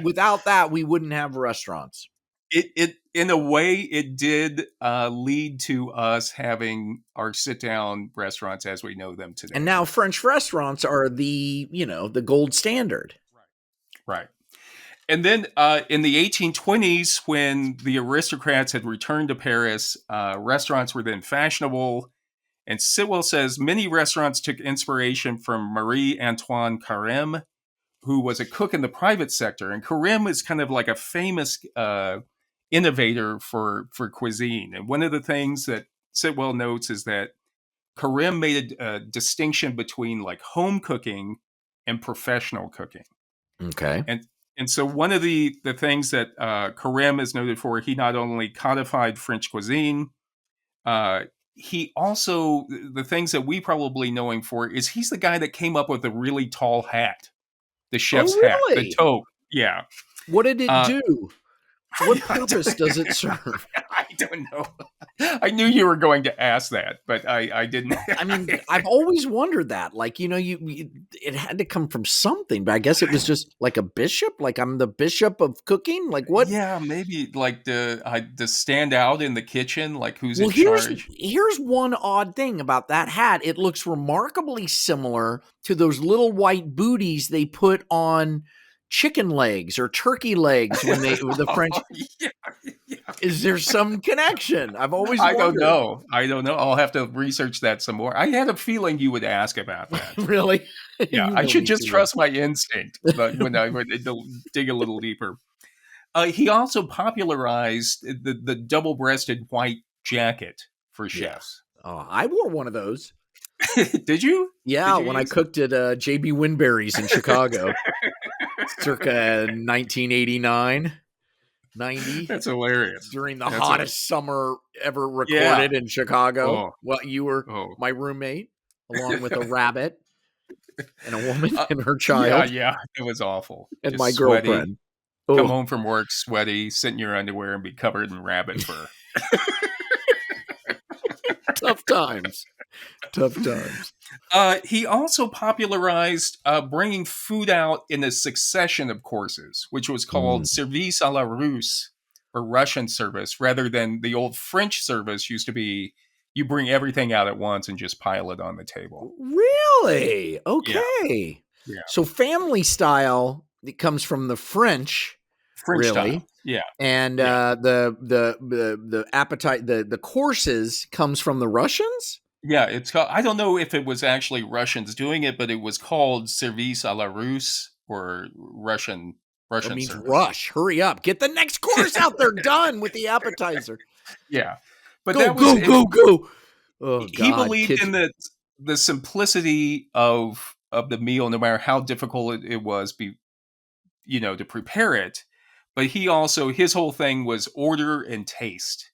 Without that, we wouldn't have restaurants. It in a way, it did lead to us having our sit-down restaurants as we know them today. And now French restaurants are the gold standard. Right. And then in the 1820s, when the aristocrats had returned to Paris, restaurants were then fashionable. And Sitwell says many restaurants took inspiration from Marie Antoine Carême, who was a cook in the private sector. And Carême is kind of like a famous innovator for cuisine. And one of the things that Sitwell notes is that Carême made a distinction between like home cooking and professional cooking. Okay. And so one of the things that Carême is noted for, he not only codified French cuisine, he also, the things that we probably know him for is he's the guy that came up with the really tall hat, the chef's hat, the really? toque. Yeah. What did it do? What I purpose does it serve? I don't know. I knew you were going to ask that, but I didn't. I mean, I've always wondered that. Like, it had to come from something, but I guess it was just like a bishop. Like, I'm the bishop of cooking. Like, what? Yeah, maybe like the stand out in the kitchen, like who's Well, in charge. here's one odd thing about that hat. It looks remarkably similar to those little white booties they put on chicken legs or turkey legs when they the French. Yeah. Is there some connection? I've always I wondered. don't know. I'll have to research that some more. I had a feeling you would ask about that. Really? Yeah, I should just trust my instinct. But when I would dig a little deeper, he also popularized the double-breasted white jacket for chefs. Yeah. Oh, I wore one of those. Did you? Yeah, when I cooked at JB Winberry's in Chicago, circa 1989. 90. That's hilarious. During the hottest summer ever recorded in Chicago. Oh. Well, you were my roommate, along with a rabbit and a woman and her child. Yeah, it was awful. And just my sweaty, girlfriend. Come home from work sweaty, sit in your underwear and be covered in rabbit fur. Tough times. He also popularized bringing food out in a succession of courses, which was called service à la Russe, or Russian service, rather than the old French service used to be you bring everything out at once and just pile it on the table. Really? Okay. Yeah. So family style, it comes from the French really style. Yeah. And the appetite, the courses comes from the Russians. Yeah, it's called, I don't know if it was actually Russians doing it, but it was called service à la Russe, or Russian It means service. rush. Hurry up. Get the next course out there done with the appetizer. Yeah. But go. Oh, God. He believed in the simplicity of the meal, no matter how difficult it was, to prepare it. But he also, his whole thing was order and taste.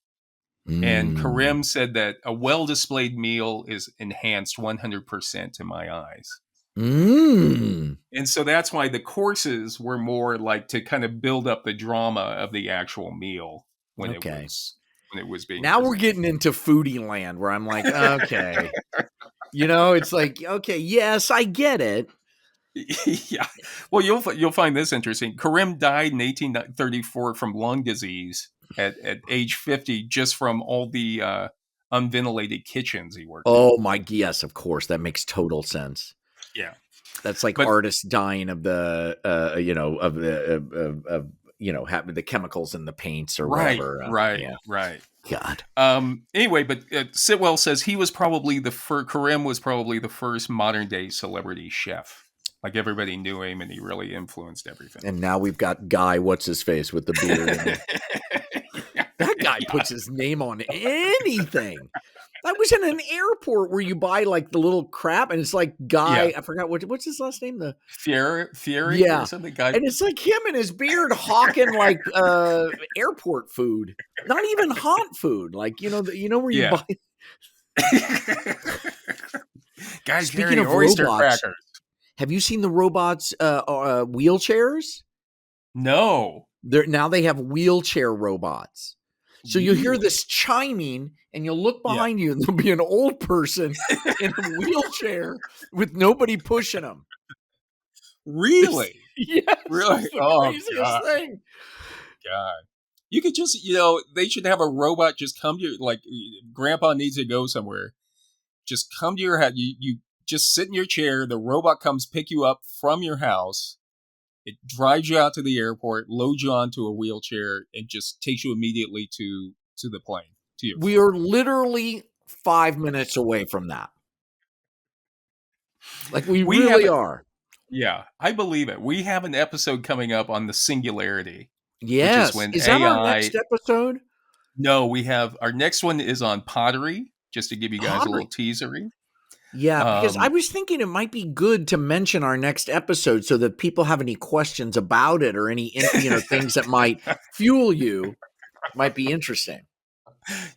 And Karim said that a well-displayed meal is enhanced 100% in my eyes. And so that's why the courses were more like to kind of build up the drama of the actual meal when it was being Now presented. we're getting into foodie land where I'm like, okay. It's like, okay, yes, I get it. Yeah. Well, you'll find this interesting. Karim died in 1834 from lung disease at age 50, just from all the unventilated kitchens he worked in. Oh my, yes, of course. That makes total sense. Yeah. That's like artists dying of the, having the chemicals in the paints or whatever. Right. God. Anyway, but Sitwell says he was probably Karim was probably the first modern day celebrity chef. Like everybody knew him and he really influenced everything. And now we've got Guy, what's his face with the beard. That guy puts his name on anything. I was in an airport where you buy like the little crap and it's like Guy, I forgot what's his last name? The Fieri or something. Guy. And it's like him and his beard hawking like airport food. Not even hot food. Like, where you buy. Guys, speaking of oyster robots, crackers. Have you seen the robots wheelchairs? No. Now they have wheelchair robots. So you'll hear this chiming and you'll look behind you and there'll be an old person in a wheelchair with nobody pushing them. Really? Yes. Really? It's the craziest thing. God. You could just, they should have a robot just come to you, like Grandpa needs to go somewhere. Just come to your house. You just sit in your chair. The robot comes pick you up from your house. It drives you out to the airport, loads you onto a wheelchair, and just takes you immediately to the plane. We are literally 5 minutes away from that. Like we really are. Yeah, I believe it. We have an episode coming up on the singularity. Yes. Is that our next episode? No, we have our next one is on pottery, just to give you guys a little teasery. Yeah, because I was thinking it might be good to mention our next episode so that people have any questions about it or any things that might fuel you might be interesting.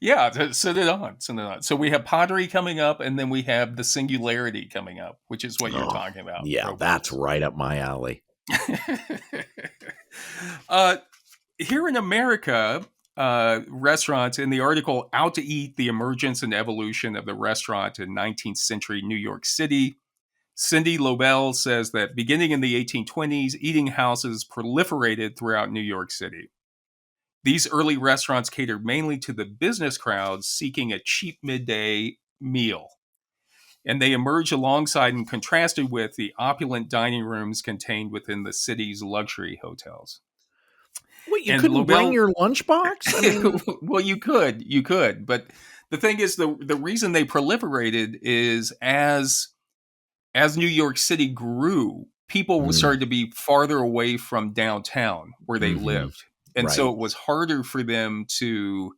Yeah, send it on. Send it on. So we have pottery coming up, and then we have the singularity coming up, which is what you're Oh, talking about. yeah, that's right up my alley. uh, Here in America, restaurants, in the article Out to Eat, The Emergence and Evolution of the Restaurant in 19th Century New York City, Cindy Lobel says that beginning in the 1820s, eating houses proliferated throughout New York City. These early restaurants catered mainly to the business crowds seeking a cheap midday meal. And they emerged alongside and contrasted with the opulent dining rooms contained within the city's luxury hotels. Wait, you And couldn't bring Lobel, your lunchbox? I mean, well, you could, but the thing is, the reason they proliferated is as New York City grew, people started to be farther away from downtown where they lived, and so right. it was harder for them to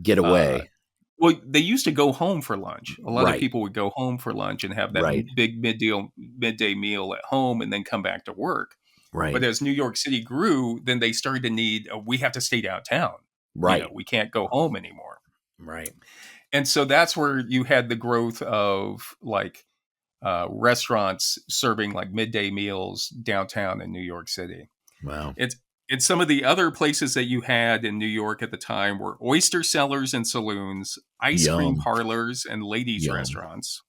Get away. well, they used to go home for lunch. A lot of Right. people would go home for lunch and have that Right. big midday meal at home and then come back to work. Right. But as New York City grew, then they started to need, we have to stay downtown. Right. We can't go home anymore. Right. And so that's where you had the growth of like restaurants serving like midday meals downtown in New York City. Wow. It's some of the other places that you had in New York at the time were oyster cellars and saloons, ice cream parlors and ladies' restaurants,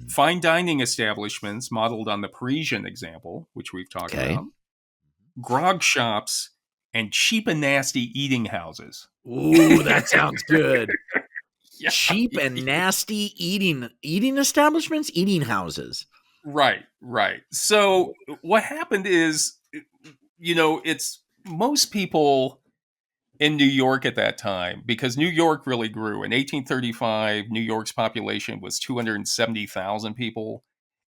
fine dining establishments modeled on the Parisian example, which we've talked about, grog shops, and cheap and nasty eating houses. Ooh, that sounds good. Yeah. Cheap and nasty eating establishments, eating houses. Right. So what happened is, it's most people in New York at that time, because New York really grew. In 1835, New York's population was 270,000 people.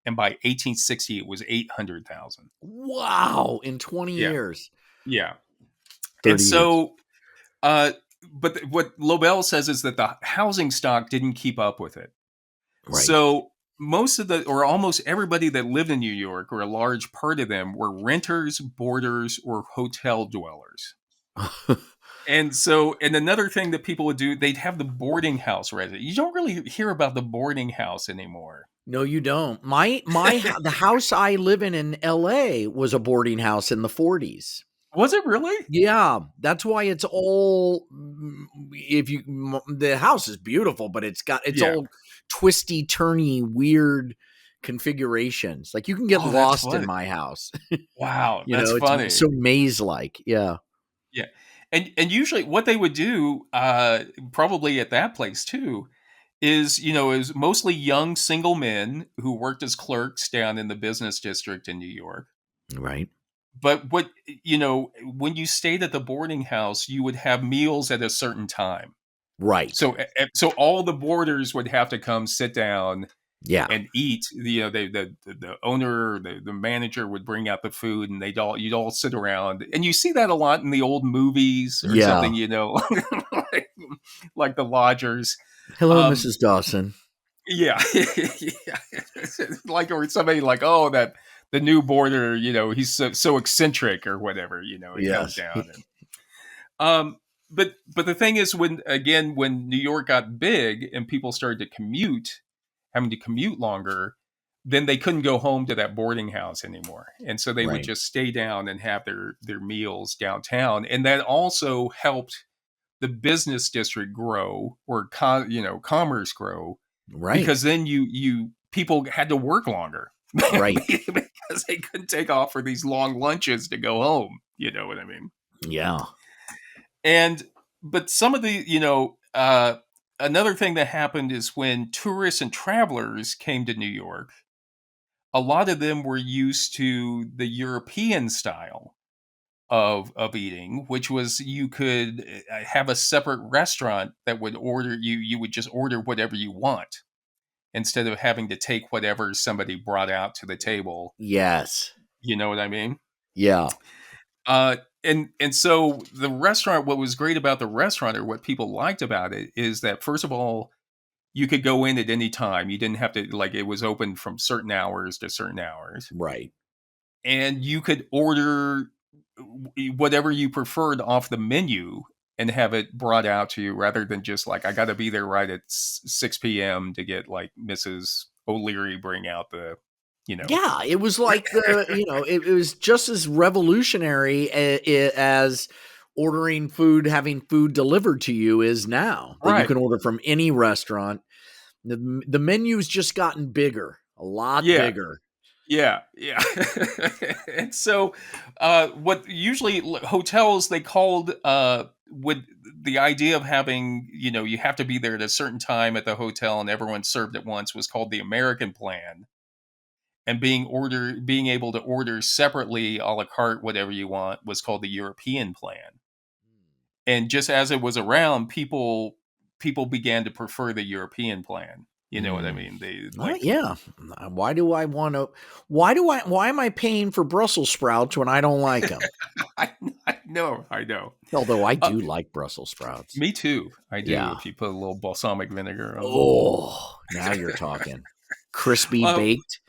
And by 1860, it was 800,000. Wow. In 20 years. Yeah. 30 and so, but what Lobel says is that the housing stock didn't keep up with it. Right. So most of or almost everybody that lived in New York, or a large part of them, were renters, boarders, or hotel dwellers. And so, and another thing that people would do, they'd have the boarding house resident. You don't really hear about the boarding house anymore. No, you don't. The house I live in LA was a boarding house in the 40s. Was it really? Yeah, that's why it's all. The house is beautiful, but it's all twisty, turny, weird configurations. Like you can get lost in my house. Wow, that's funny. It's so maze-like. Yeah. Yeah, and usually what they would do, probably at that place too, is mostly young single men who worked as clerks down in the business district in New York. Right. But when you stayed at the boarding house, you would have meals at a certain time. Right. So all the boarders would have to come sit down and eat. The owner, the manager would bring out the food, and you'd all sit around. And you see that a lot in the old movies or something, like The Lodgers. Hello, Mrs. Dawson. Yeah. Like, or somebody like, oh, that the new boarder, he's so eccentric or whatever, he comes down. But the thing is, when New York got big and people started to having to commute longer, then they couldn't go home to that boarding house anymore. And so they would just stay down and have their meals downtown. And that also helped the business district grow, or commerce grow. Right. Because then people had to work longer. Right. Because they couldn't take off for these long lunches to go home. You know what I mean? Yeah. But some of the, another thing that happened is when tourists and travelers came to New York, a lot of them were used to the European style of eating, which was you could have a separate restaurant that would order you would just order whatever you want, instead of having to take whatever somebody brought out to the table. Yes. You know what I mean? Yeah. And so the restaurant, what was great about the restaurant, or what people liked about it, is that, first of all, you could go in at any time. You didn't have to, it was open from certain hours to certain hours. Right. And you could order whatever you preferred off the menu and have it brought out to you rather than just like, I got to be there right at 6 p.m. to get like Mrs. O'Leary bring out the, Yeah, it was like it was just as revolutionary as ordering food, having food delivered to you is now. That you can order from any restaurant. The menu's just gotten bigger, a lot bigger. Yeah. And so what usually hotels, they called with the idea of having, you have to be there at a certain time at the hotel and everyone served at once, was called the American plan. And being able to order separately a la carte whatever you want was called the European plan. And just as it was around, people began to prefer the European plan. You know what I mean? They yeah. Why am I paying for Brussels sprouts when I don't like them? I know. Although I do like Brussels sprouts. Me too. I do. Yeah. If you put a little balsamic vinegar on. Oh, now you're talking. Crispy baked.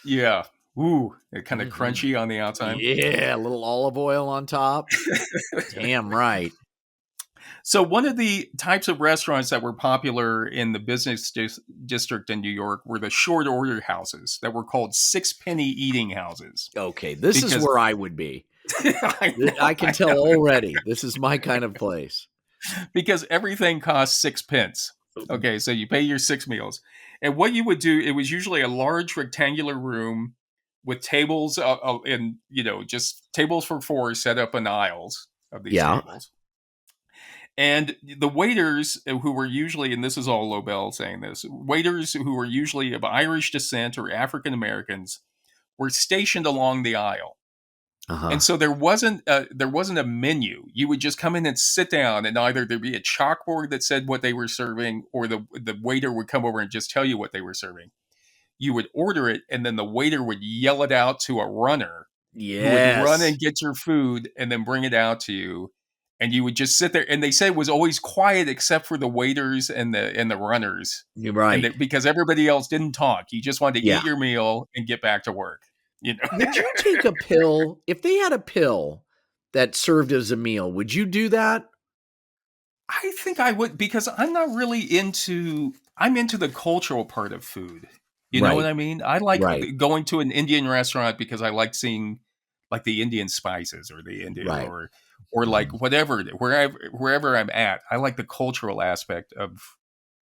Yeah. Ooh, it kind of crunchy on the outside. Yeah, a little olive oil on top. Damn right. So one of the types of restaurants that were popular in the business district in New York were the short order houses that were called six-penny eating houses. Okay, this is where I would be. I can tell already. This is my kind of place. Because everything costs 6 pence. Okay, so you pay your 6 meals. And what you would do, it was usually a large rectangular room with tables and, just tables for 4 set up in aisles of these tables. And the waiters who were usually, and this is all Lobel saying this, waiters who were usually of Irish descent or African Americans were stationed along the aisle. And so there wasn't a menu. You would just come in and sit down, and either there'd be a chalkboard that said what they were serving, or the waiter would come over and just tell you what they were serving. You would order it, and then the waiter would yell it out to a runner who would run and get your food and then bring it out to you. And you would just sit there, and they said it was always quiet except for the waiters and the runners. You're right. Because everybody else didn't talk. You just wanted to eat your meal and get back to work. Would you take a pill? If they had a pill that served as a meal, would you do that? I think I would, because I'm not really I'm into the cultural part of food. You know what I mean? I like going to an Indian restaurant because I like seeing like the Indian spices or the Indian or like whatever, wherever I'm at. I like the cultural aspect of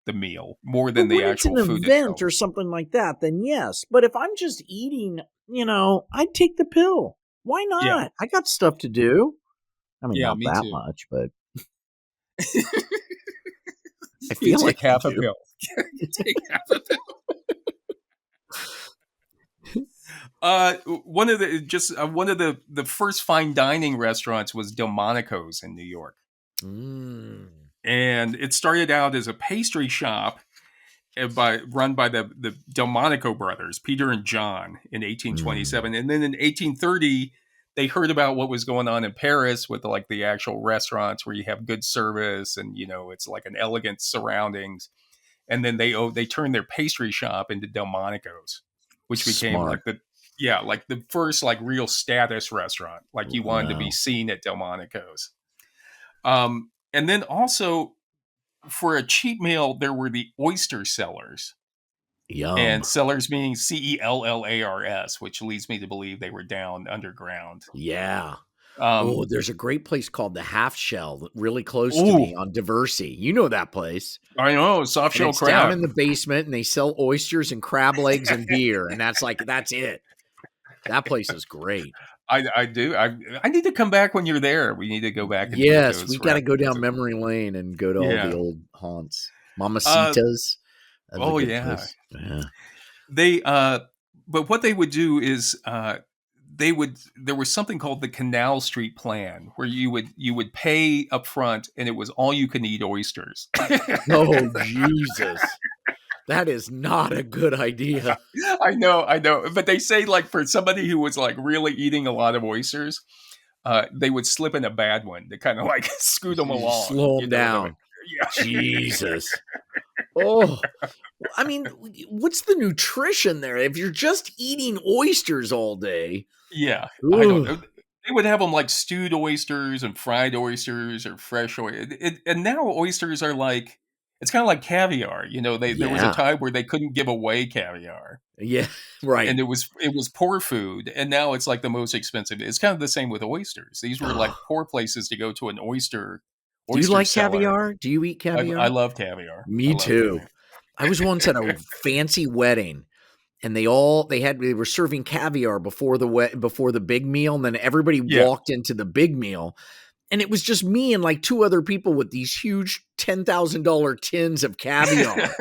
the meal more than the actual food. If it's an event or something like that, then yes. But if I'm just eating, I'd take the pill. Why not? Yeah. I got stuff to do. I mean, not that much, but I feel like half a pill. Take half a pill. One of the first fine dining restaurants was Delmonico's in New York. And it started out as a pastry shop run by the Delmonico brothers, Peter and John, in 1827. And then in 1830, they heard about what was going on in Paris with like the actual restaurants where you have good service and, it's like an elegant surroundings. And then they turned their pastry shop into Delmonico's, which became like the first like real status restaurant. Like you wanted to be seen at Delmonico's. And then also for a cheap meal, there were the oyster cellars. Yum. And cellars meaning Cellars, which leads me to believe they were down underground. Yeah. There's a great place called the Half Shell, really close to me on Diversey. You know that place. I know, soft shell crab. Down in the basement, and they sell oysters and crab legs and beer, and that's it. That place is great. I do. I need to come back when you're there. We need to go back. And we got to go down memory lane and go to all the old haunts. Mamacita's. Yeah. They, but what they would do is, there was something called the Canal Street Plan where you would pay up front and it was all you can eat oysters. Oh, Jesus. That is not a good idea. I know. But they say like for somebody who was like really eating a lot of oysters, they would slip in a bad one to kind of like scoot them along. Slow them down. Yeah. Jesus. Oh, I mean, what's the nutrition there? If you're just eating oysters all day. Yeah. I don't know. They would have them like stewed oysters and fried oysters or fresh oysters. And now oysters are like, it's kind of like caviar. There was a Yeah. time where they couldn't give away caviar. Yeah, right. And it was poor food, and now it's like the most expensive. It's kind of the same with oysters. These were like poor places to go to an oyster Do you like seller. caviar? Do you eat caviar? I love caviar. Me too. Caviar. I was once at a fancy wedding, and they were serving caviar before the big meal, and then everybody walked into the big meal, and it was just me and like two other people with these huge $10,000 tins of caviar.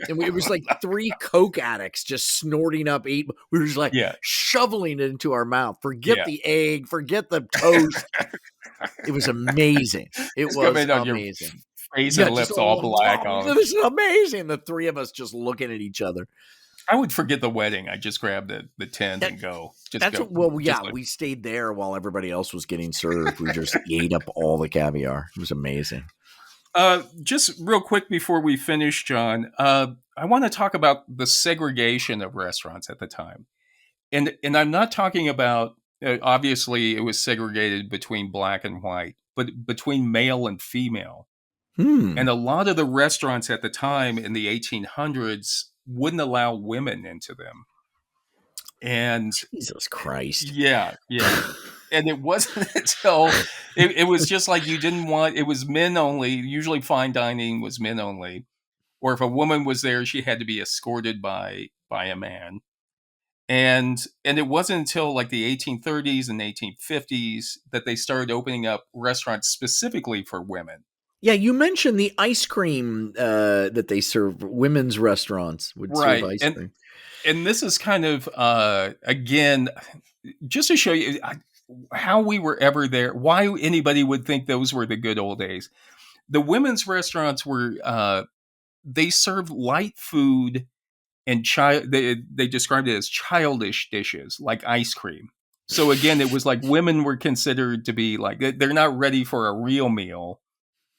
And it was like three Coke addicts just snorting up eight. We were just like shoveling it into our mouth. Forget the egg, forget the toast. It was amazing. It was amazing. Face and lips all black. This is amazing. The three of us just looking at each other. I would forget the wedding. I just grab the tent and go. We stayed there while everybody else was getting served. We just ate up all the caviar. It was amazing. Just real quick before we finish, John, I want to talk about the segregation of restaurants at the time. And I'm not talking about, obviously it was segregated between black and white, but between male and female. And a lot of the restaurants at the time in the 1800s wouldn't allow women into them. And Jesus Christ. Yeah. And it wasn't until it was just like it was men only. Usually fine dining was men only. Or if a woman was there, she had to be escorted by a man. And it wasn't until like the 1830s and 1850s that they started opening up restaurants specifically for women. Yeah, you mentioned the ice cream that they serve. Women's restaurants would serve ice cream. And this is kind of, again, just to show you how we were ever there, why anybody would think those were the good old days. The women's restaurants were, they served light food and they described it as childish dishes like ice cream. So again, it was like women were considered to be like, they're not ready for a real meal,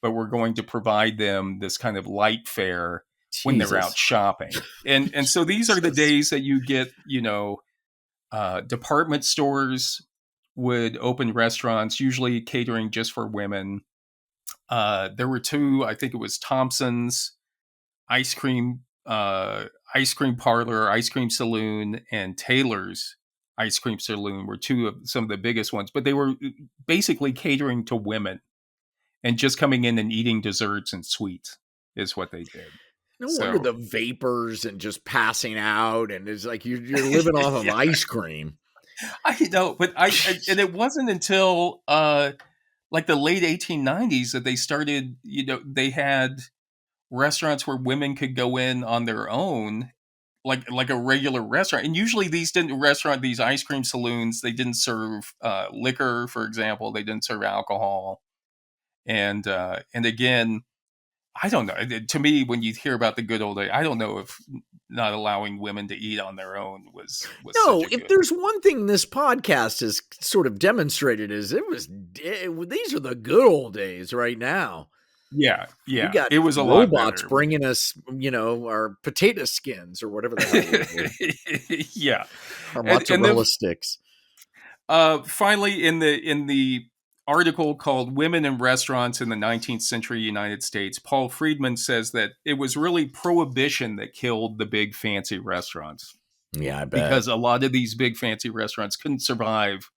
but we're going to provide them this kind of light fare when they're out shopping. And so these are the days that you get, department stores would open restaurants, usually catering just for women. There were two, I think it was Thompson's ice cream parlor, ice cream saloon, and Taylor's ice cream saloon were two of some of the biggest ones, but they were basically catering to women and just coming in and eating desserts and sweets is what they did. No wonder the vapors and just passing out, and it's like you're living off of ice cream. I know, but and it wasn't until like the late 1890s that they started. They had restaurants where women could go in on their own, like a regular restaurant. And usually these ice cream saloons, they didn't serve liquor, for example. They didn't serve alcohol. And again, I don't know. To me, when you hear about the good old days, I don't know if not allowing women to eat on their own was no. If there's one thing this podcast has sort of demonstrated is these are the good old days right now. Yeah. We got it was a robots bringing us, our potato skins or whatever the hell. Yeah, our mozzarella sticks. Finally, in the article called Women in Restaurants in the 19th Century United States, Paul Freedman says that it was really prohibition that killed the big fancy restaurants. Yeah, I bet. Because a lot of these big fancy restaurants couldn't survive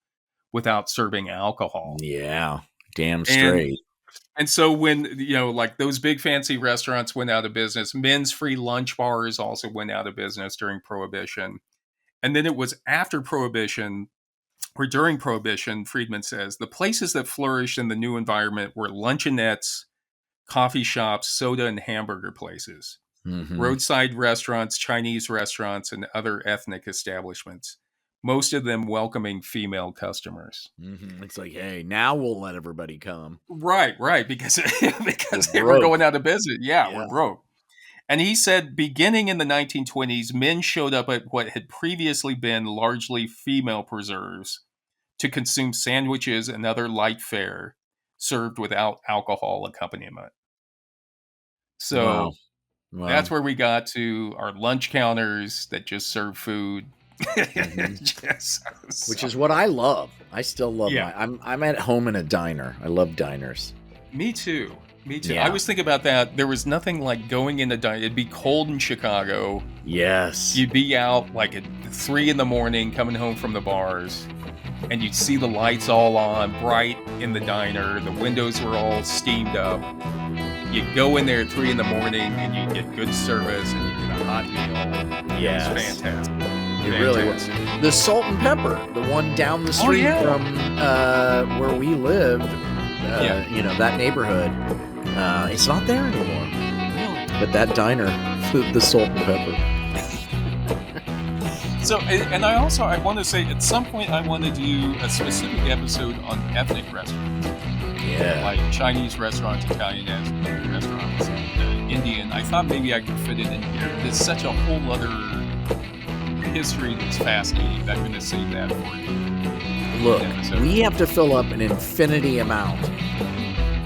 without serving alcohol. Yeah, damn straight. And so when, like those big fancy restaurants went out of business, men's free lunch bars also went out of business during Prohibition. And then it was after Prohibition, or during Prohibition, Freedman says, the places that flourished in the new environment were luncheonettes, coffee shops, soda and hamburger places, roadside restaurants, Chinese restaurants, and other ethnic establishments, most of them welcoming female customers. It's like, hey, now we'll let everybody come. Right, because they were going out of business. Yeah, we're broke. And he said, beginning in the 1920s, men showed up at what had previously been largely female preserves to consume sandwiches and other light fare served without alcohol accompaniment. So that's where we got to our lunch counters that just serve food Yes. Which is what I love. I still love Yeah. I'm at home in a diner. I love diners. Me too. Yeah. I was thinking about that. There was nothing like going in a diner. It'd be cold in Chicago. Yes. You'd be out like at 3 a.m. coming home from the bars, and you'd see the lights all on, bright in the diner. The windows were all steamed up. You'd go in there at 3 a.m. and you'd get good service, and you'd get a hot meal. Yes. It was fantastic. It really was. The Salt and Pepper, the one down the street from where we lived, you know, that neighborhood, it's not there anymore. But that diner, the Salt and Pepper. So, and I want to say, at some point, I want to do a specific episode on ethnic restaurants. Yeah. Like Chinese restaurants, Italian restaurants, Indian. I thought maybe I could fit it in here. There's such a whole other history that's fascinating. I'm going to save that for you. Look, we have to fill up an infinity amount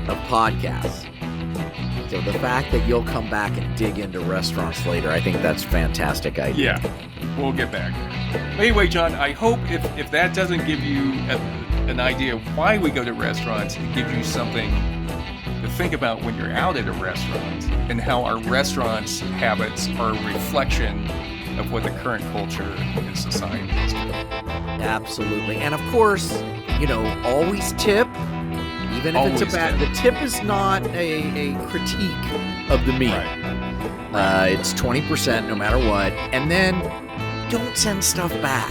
of podcasts. So the fact that you'll come back and dig into restaurants later, I think that's a fantastic idea. Yeah, we'll get back there. Anyway, John, I hope if that doesn't give you an idea of why we go to restaurants, it gives you something to think about when you're out at a restaurant and how our restaurants' habits are a reflection of what the current culture and society is doing. Absolutely. And of course, you know, always tip. Even if it's a bad, the tip is not a critique of the meat. Right. It's 20% no matter what. And then don't send stuff back.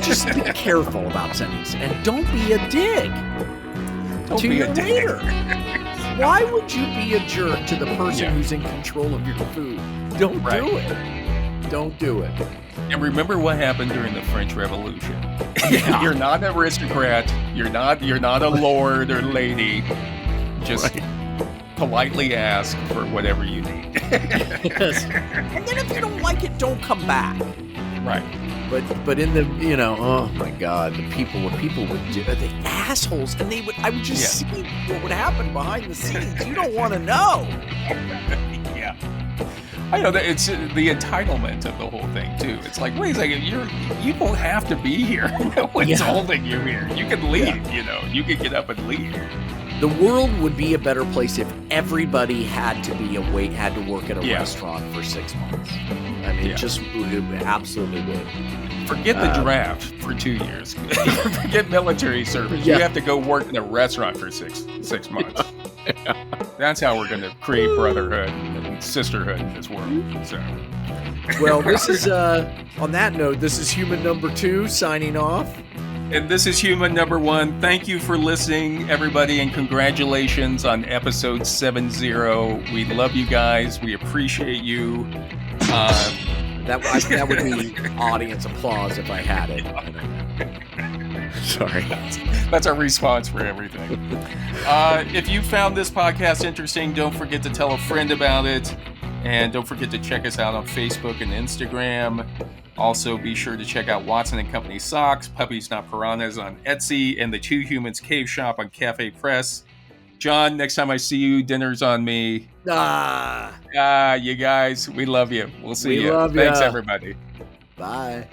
Just be careful about sending, and don't be a dick to your waiter. Why would you be a jerk to the person who's in control of your food? Don't do it. Don't do it. And remember what happened during the French Revolution. You're not an aristocrat. You're not a lord or lady. Just politely ask for whatever you need. Yes. And then if you don't like it, don't come back. Right. But in the, you know, oh my God, what people would do, the assholes, and I would just see what would happen behind the scenes. You don't want to know. Yeah. I know that it's the entitlement of the whole thing too. It's like, wait a second, you don't have to be here. No one's holding you here. You can leave. You know, you can get up and leave. The world would be a better place if everybody had to work at a restaurant for 6 months. I mean, it absolutely would. Forget the draft for 2 years. Forget military service. You have to go work in a restaurant for six months. That's how we're going to create brotherhood and sisterhood in this world. So, well, this is on that note. This is Human Number 2 signing off. And this is Human Number 1. Thank you for listening, everybody, and congratulations on episode 70. We love you guys. We appreciate you. That would be audience applause if I had it. Sorry. That's our response for everything. If you found this podcast interesting, don't forget to tell a friend about it. And don't forget to check us out on Facebook and Instagram. Also, be sure to check out Watson & Company Socks, Puppies Not Piranhas on Etsy, and the Two Humans Cave Shop on Cafe Press. John, next time I see you, dinner's on me. You guys, we love you. We'll see you. Love Thanks, ya. everybody. Bye.